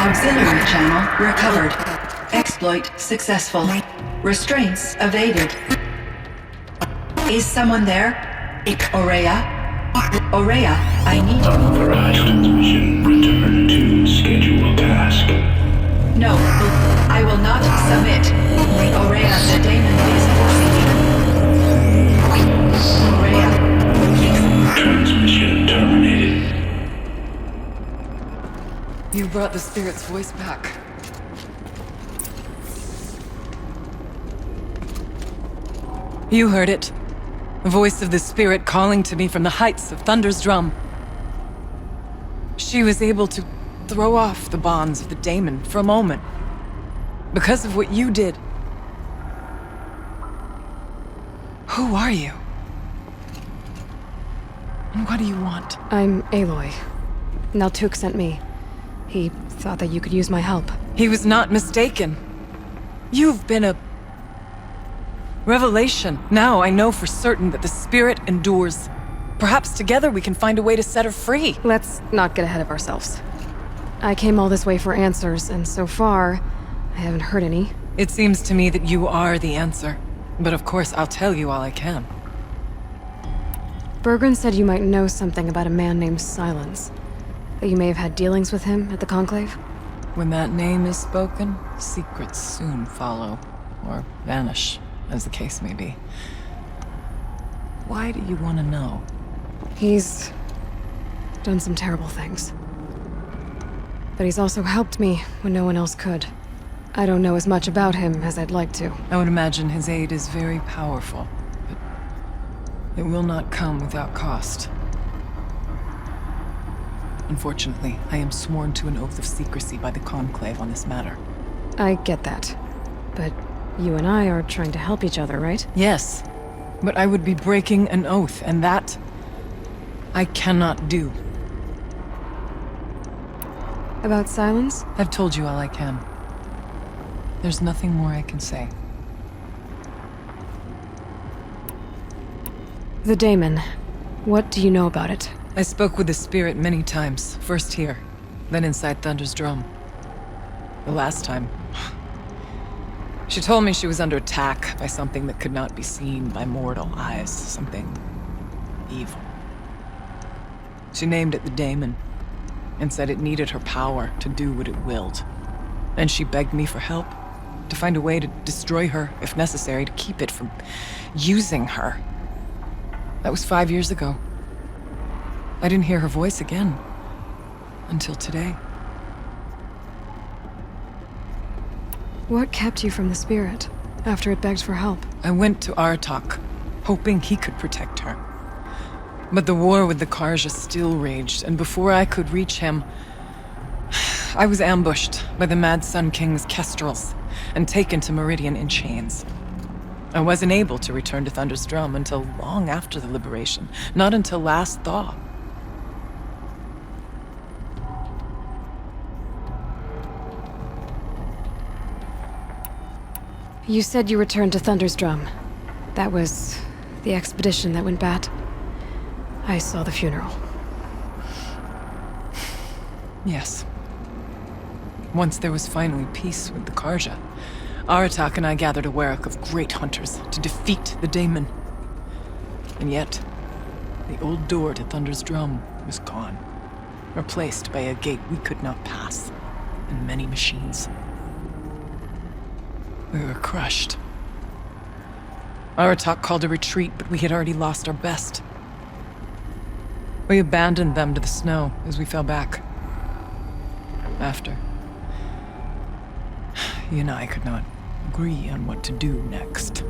Auxiliary channel recovered. Exploit successful. Restraints evaded. Is someone there? Aurea? Aurea, I need you. Unauthorized transmission. Return to scheduled task. No, I will not submit. Aurea, the daemon is forcing me. Aurea. Transmission terminated. You brought the Spirit's voice back. You heard it. The voice of the Spirit calling to me from the heights of Thunder's drum. She was able to throw off the bonds of the daemon for a moment. Because of what you did. Who are you? And what do you want? I'm Aloy. Naltuk sent me. He thought that you could use my help. He was not mistaken. You've been a revelation. Now I know for certain that the Spirit endures. Perhaps together we can find a way to set her free. Let's not get ahead of ourselves. I came all this way for answers, and so far, I haven't heard any. It seems to me that you are the answer. But of course, I'll tell you all I can. Bergren said you might know something about a man named Silence. That you may have had dealings with him at the Conclave? When that name is spoken, secrets soon follow. Or vanish, as the case may be. Why do you want to know? He's done some terrible things. But he's also helped me when no one else could. I don't know as much about him as I'd like to. I would imagine his aid is very powerful, but it will not come without cost. Unfortunately, I am sworn to an oath of secrecy by the Conclave on this matter. I get that. But you and I are trying to help each other, right? Yes, but I would be breaking an oath, and that I cannot do. About Silence? I've told you all I can. There's nothing more I can say. The Daemon. What do you know about it? I spoke with the Spirit many times. First here, then inside Thunder's Drum. The last time, she told me she was under attack by something that could not be seen by mortal eyes. Something evil. She named it the Daemon, and said it needed her power to do what it willed. And she begged me for help, to find a way to destroy her, if necessary, to keep it from using her. That was 5 years ago. I didn't hear her voice again. Until today. What kept you from the Spirit, after it begged for help? I went to Aratak, hoping he could protect her. But the war with the Karja still raged, and before I could reach him, I was ambushed by the Mad Sun King's Kestrels, and taken to Meridian in chains. I wasn't able to return to Thunder's Drum until long after the liberation, not until last thaw. You said you returned to Thunder's Drum. That was the expedition that went bad. I saw the funeral. Yes. Once there was finally peace with the Karja, Aratak and I gathered a Werak of great hunters to defeat the Daemon. And yet, the old door to Thunder's Drum was gone, replaced by a gate we could not pass, and many machines. We were crushed. Aratak called a retreat, but we had already lost our best. We abandoned them to the snow as we fell back. After, he and I could not agree on what to do next.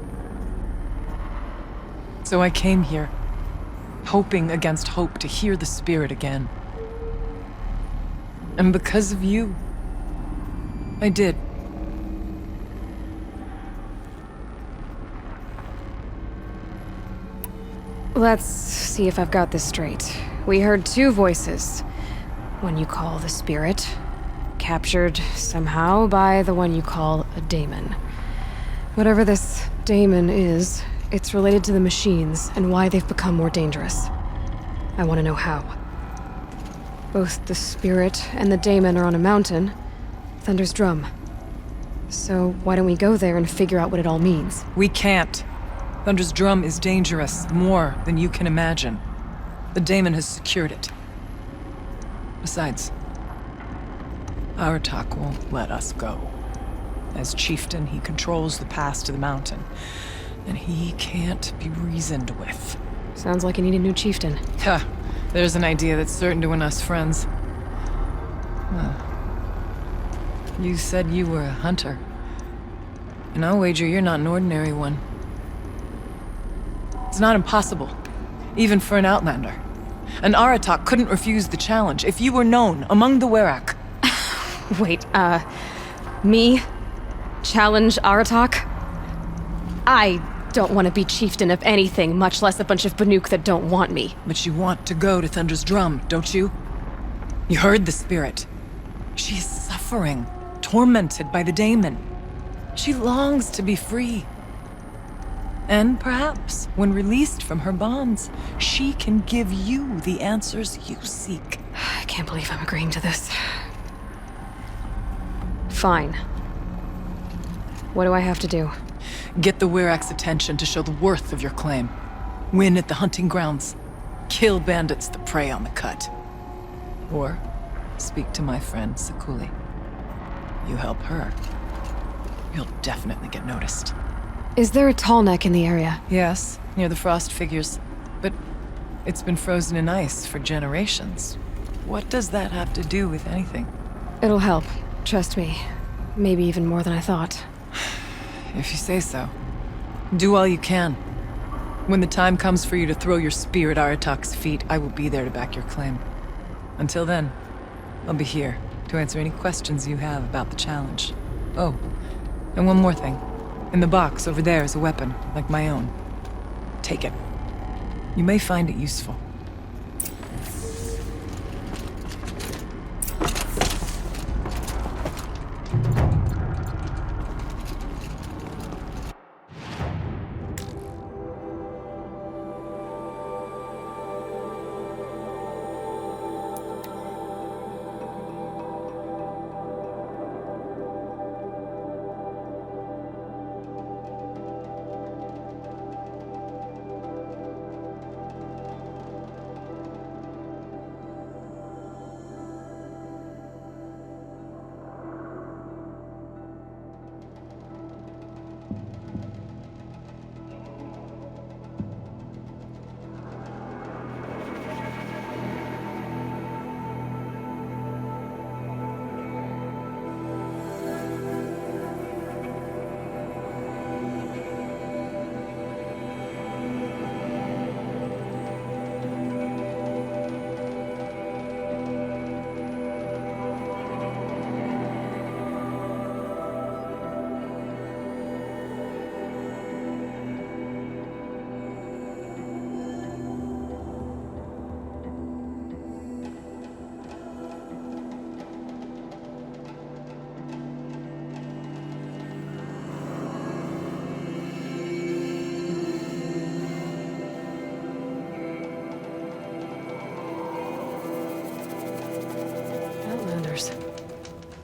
So I came here, hoping against hope to hear the Spirit again. And because of you, I did. Let's see if I've got this straight. We heard two voices. One you call the Spirit, captured somehow by the one you call a Daemon. Whatever this Daemon is, it's related to the machines and why they've become more dangerous. I want to know how. Both the Spirit and the Daemon are on a mountain, Thunder's Drum. So why don't we go there and figure out what it all means? We can't. Thunder's Drum is dangerous, more than you can imagine. The Daemon has secured it. Besides, Aratak won't let us go. As chieftain, he controls the pass to the mountain, and he can't be reasoned with. Sounds like you need a new chieftain. Ha! There's an idea that's certain to win us friends. Well, you said you were a hunter. And I'll wager you're not an ordinary one. It's not impossible, even for an outlander. And Aratak couldn't refuse the challenge if you were known among the Werak. Wait, me? Challenge Aratak? I don't want to be chieftain of anything, much less a bunch of Banuk that don't want me. But you want to go to Thunder's Drum, don't you? You heard the Spirit. She is suffering, tormented by the Daemon. She longs to be free. And perhaps, when released from her bonds, she can give you the answers you seek. I can't believe I'm agreeing to this. Fine. What do I have to do? Get the Werak's attention to show the worth of your claim. Win at the hunting grounds. Kill bandits that prey on the cut. Or speak to my friend Sakuli. You help her, you'll definitely get noticed. Is there a tall neck in the area? Yes, near the frost figures. But it's been frozen in ice for generations. What does that have to do with anything? It'll help, trust me. Maybe even more than I thought. If you say so. Do all you can. When the time comes for you to throw your spear at Aratak's feet, I will be there to back your claim. Until then, I'll be here to answer any questions you have about the challenge. Oh, and one more thing. In the box over there is a weapon, like my own. Take it. You may find it useful.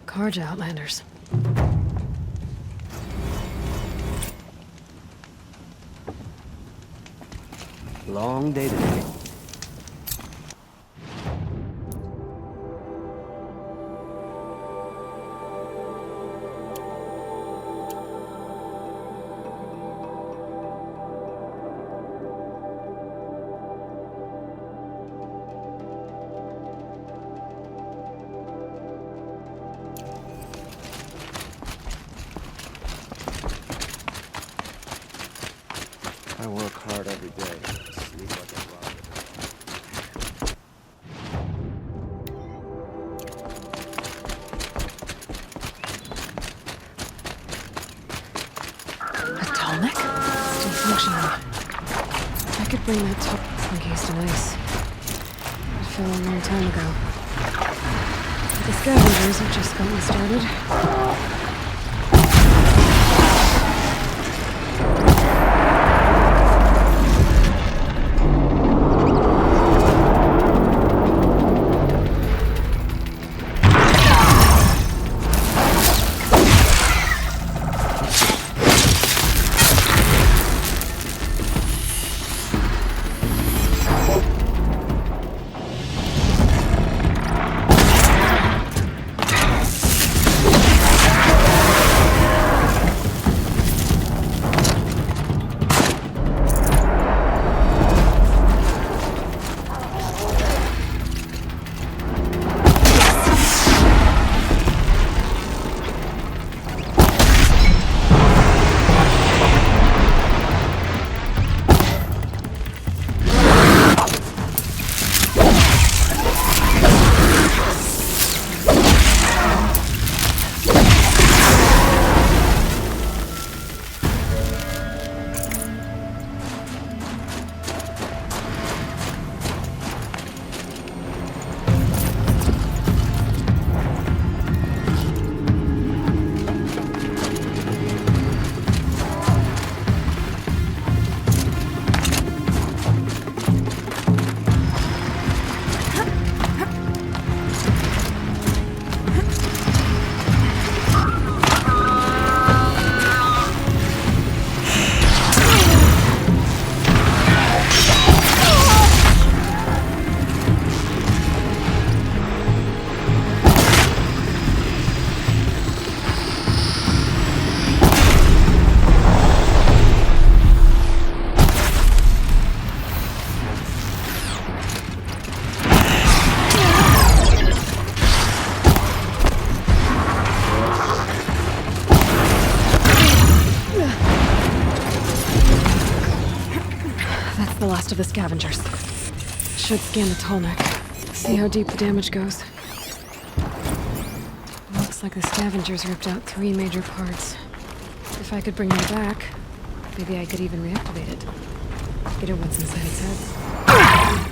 Karja Outlanders. Long day today. I work hard every day. Sleep like a rocket. Atomic? Still functioning. I could bring that top encased in ice. It fell a long time ago. The scavengers have just gotten started. last of the scavengers. Should scan the Tallneck. See how deep the damage goes. Looks like the scavengers ripped out 3 major parts. If I could bring them back, maybe I could even reactivate it. Get at what's inside its head.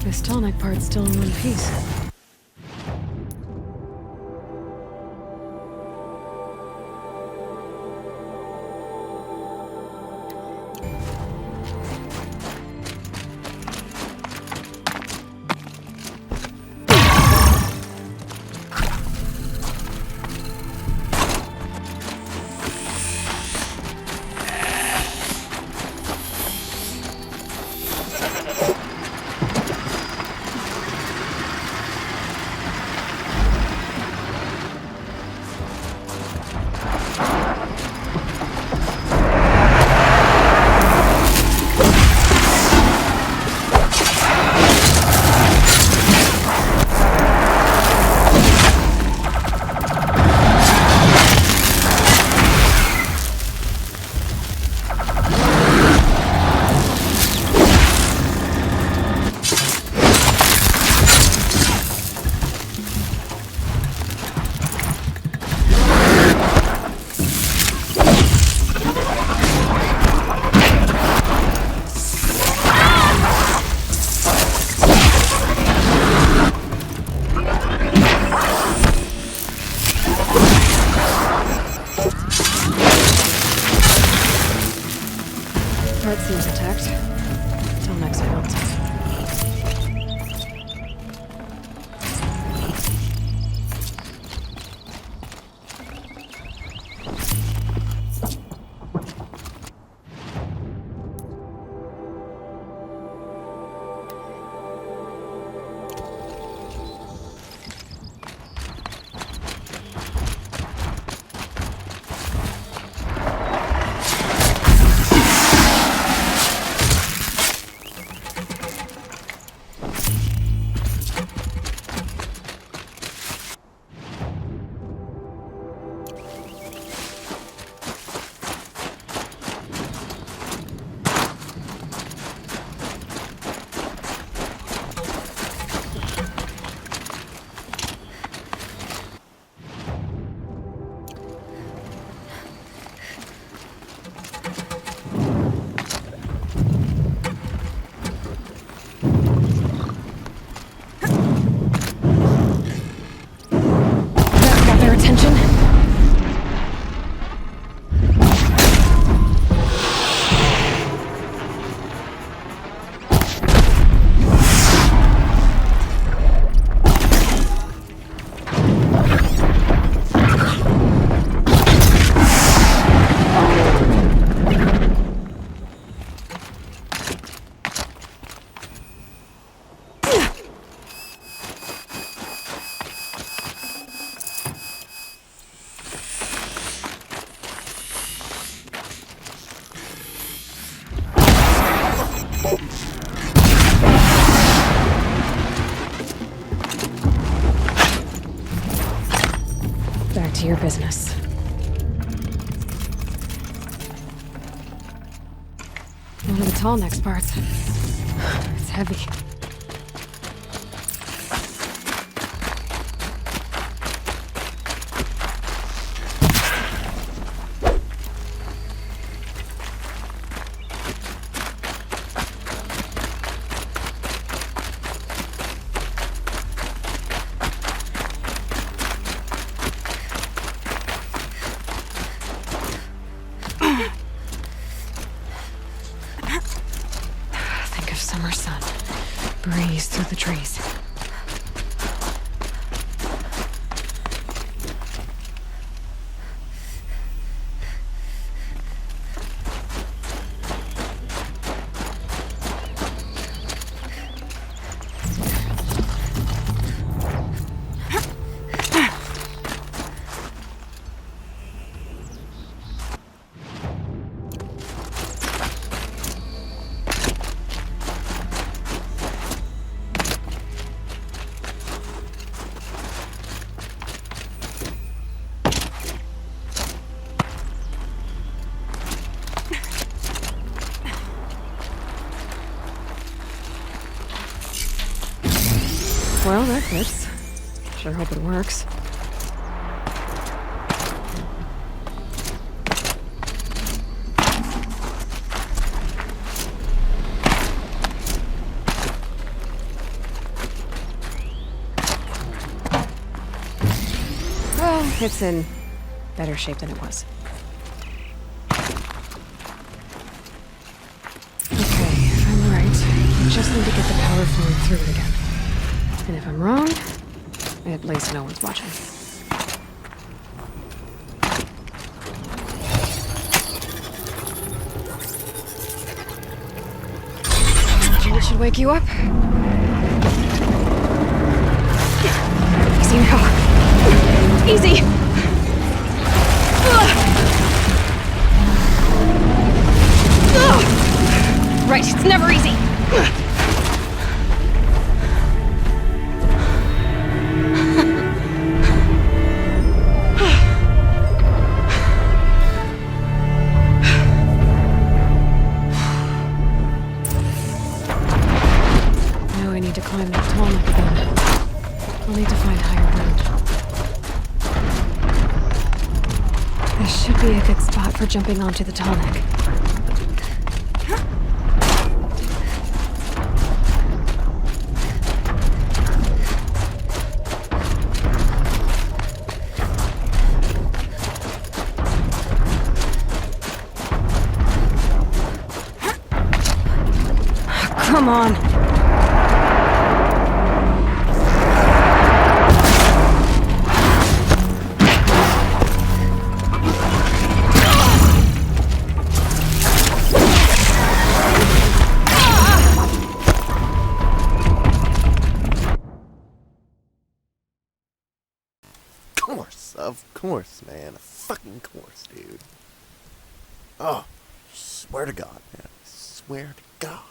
This Tallneck part's still in one piece. Part seems attacked. Tallneck's failed. to your business. One of the tall next parts. It's heavy. Think of summer sun. Breeze through the trees. Well, that fits. Sure hope it works. Well, it's in better shape than it was. Okay, if I'm right, I just need to get the power flowing through it again. And if I'm wrong, at least no one's watching. It should wake you up. Easy now. Easy! Right, it's never easy. Climb that tall neck again. We'll need to find higher ground. This should be a good spot for jumping onto the tall neck. Come on! Of course, man. A fucking course, dude. Oh, swear to God, man. Swear to God.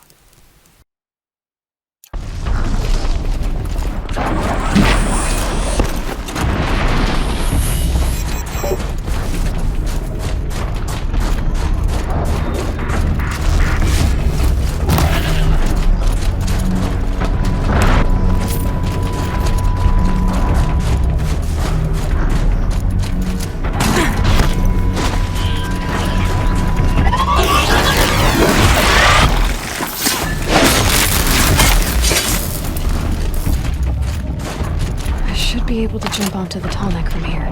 Be able to jump onto the tall neck from here.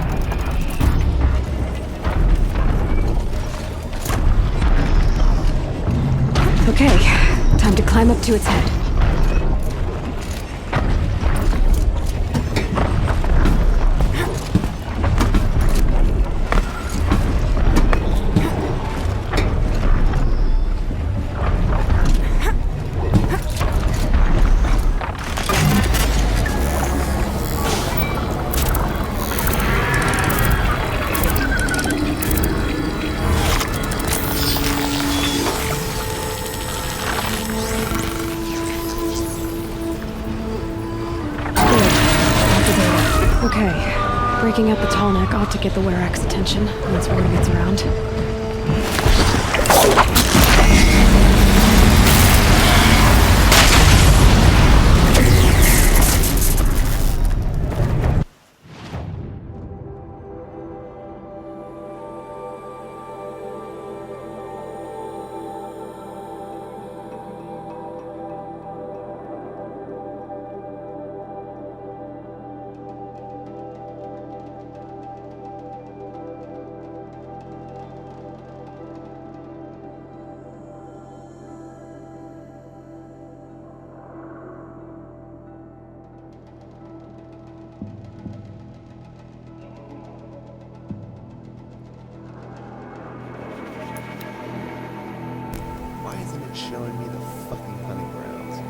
Okay, time to climb up to its head. Breaking out the tall neck ought to get the Werax attention once word gets around. Why isn't it showing me the fucking hunting grounds?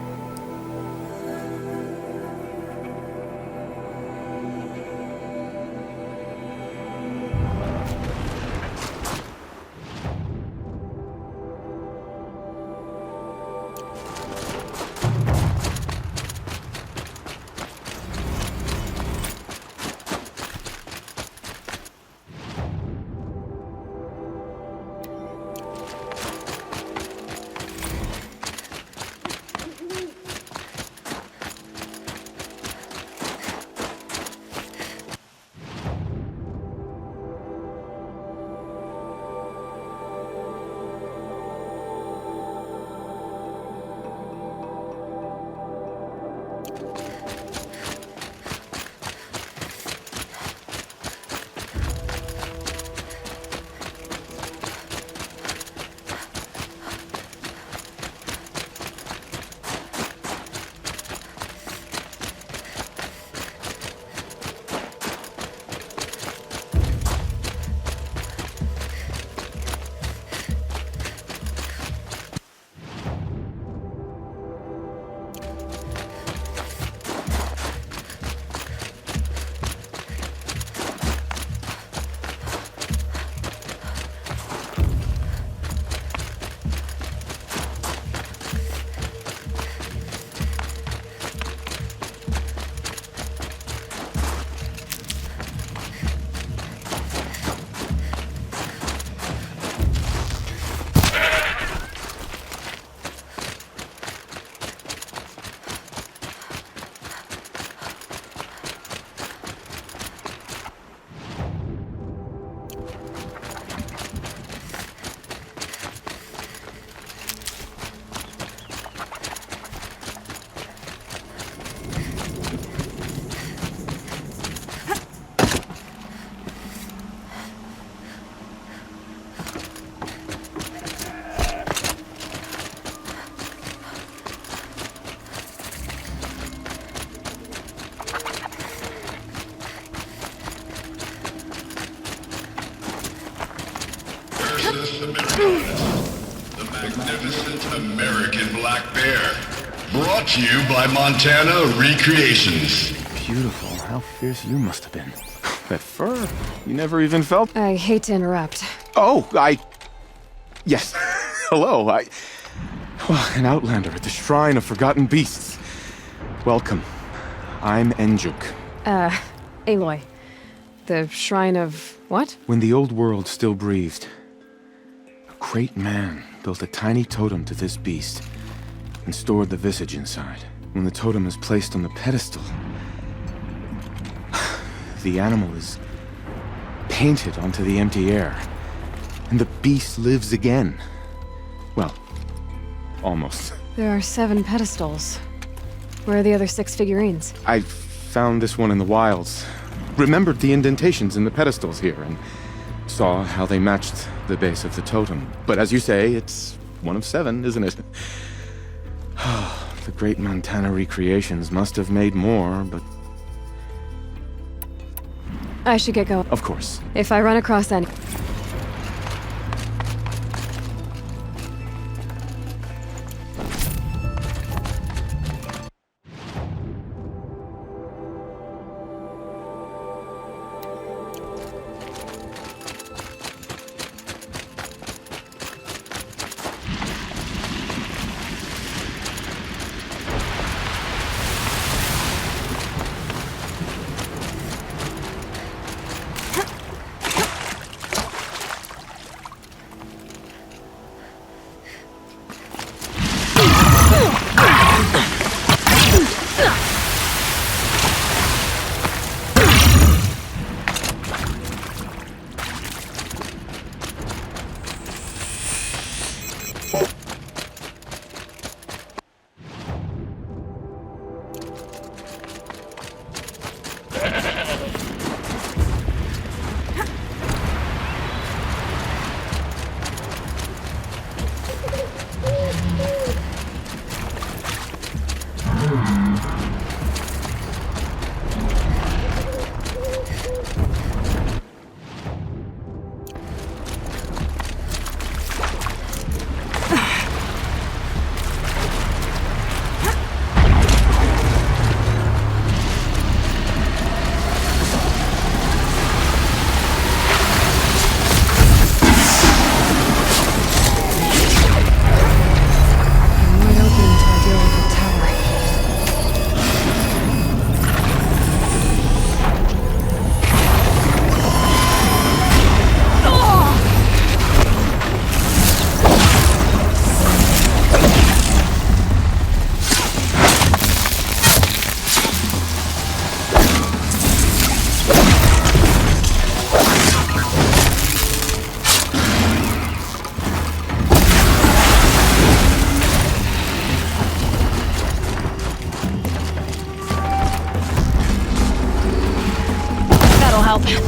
The magnificent American black bear. Brought to you by Montana Recreations. Beautiful. How fierce you must have been. That fur, you never even felt. I hate to interrupt. Oh, Yes. Hello, an outlander at the Shrine of Forgotten Beasts. Welcome. I'm Enjuk. Aloy. The Shrine of what? When the old world still breathed, a great man built a tiny totem to this beast and stored the visage inside. When the totem is placed on the pedestal, the animal is painted onto the empty air, and the beast lives again. Well, almost. There are 7 pedestals. Where are the other 6 figurines? I found this one in the wilds. Remembered the indentations in the pedestals here, and saw how they matched the base of the totem. But as you say, it's one of 7, isn't it? The great Montana Recreations must have made more, but... I should get going. Of course. If I run across any... that'll help.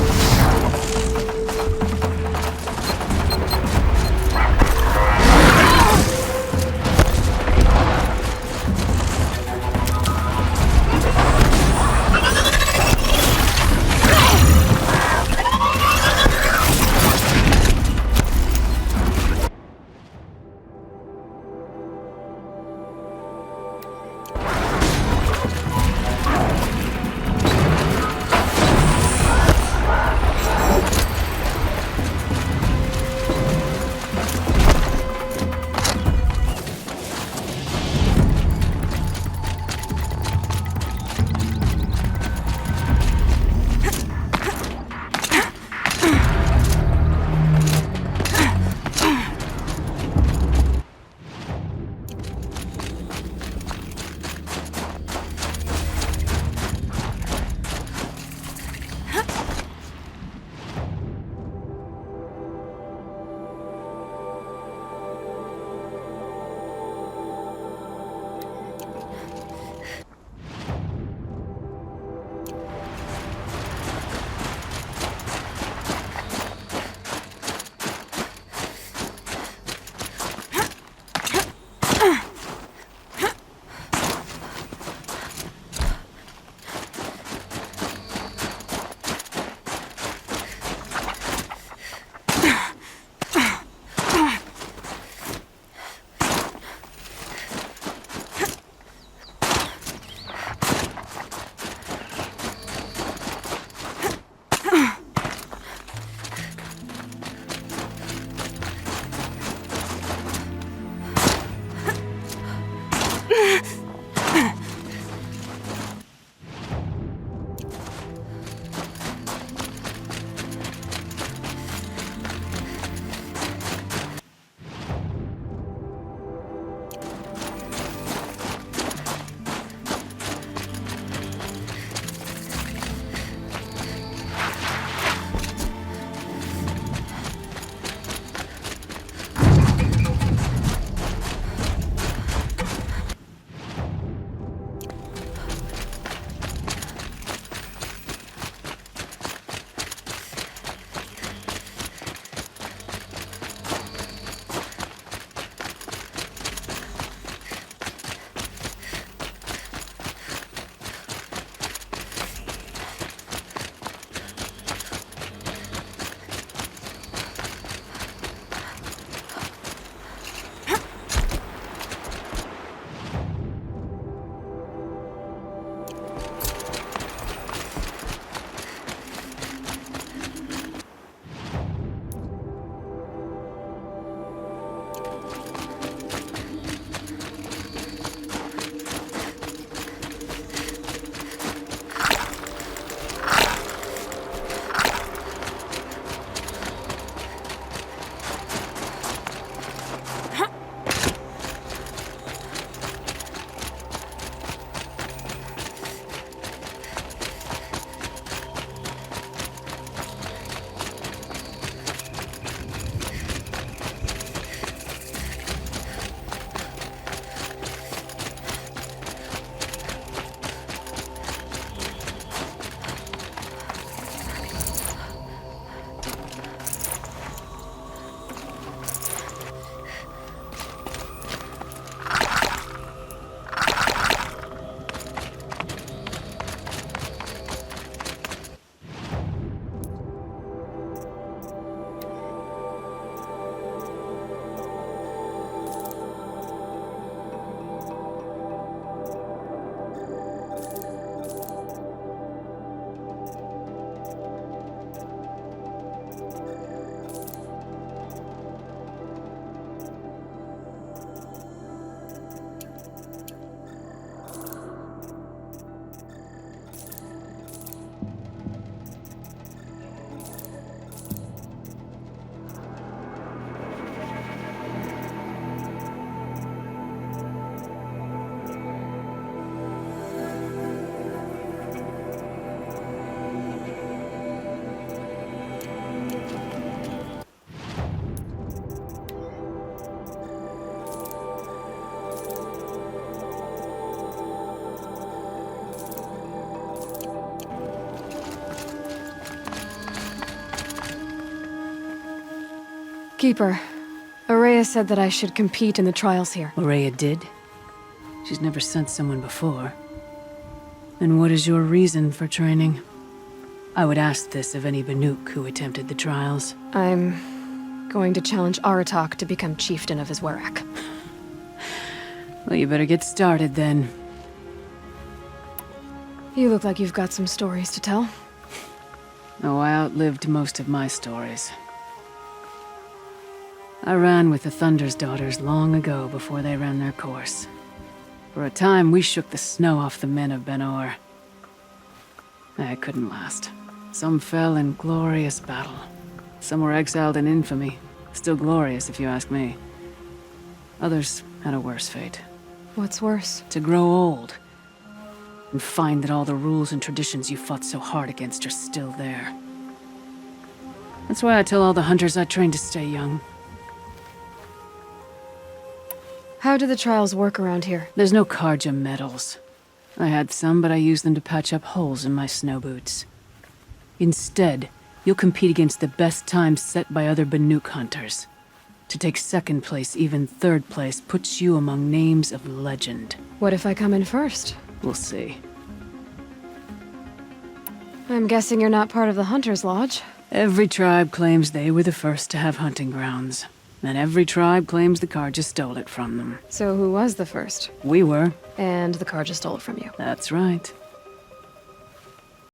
Keeper, Aurea said that I should compete in the trials here. Aurea did? She's never sent someone before. And what is your reason for training? I would ask this of any Banuk who attempted the trials. I'm going to challenge Aratak to become chieftain of Iswarak. Well, you better get started then. You look like you've got some stories to tell. Oh, I outlived most of my stories. I ran with the Thunder's daughters long ago before they ran their course. For a time, we shook the snow off the men of Ben-Or. I couldn't last. Some fell in glorious battle. Some were exiled in infamy. Still glorious, if you ask me. Others had a worse fate. What's worse? To grow old. And find that all the rules and traditions you fought so hard against are still there. That's why I tell all the hunters I train to stay young. How do the trials work around here? There's no Carja medals. I had some, but I used them to patch up holes in my snow boots. Instead, you'll compete against the best times set by other Banuk hunters. To take second place, even third place, puts you among names of legend. What if I come in first? We'll see. I'm guessing you're not part of the Hunter's Lodge. Every tribe claims they were the first to have hunting grounds. And every tribe claims the Carja stole it from them. So who was the first? We were. And the Carja stole it from you. That's right.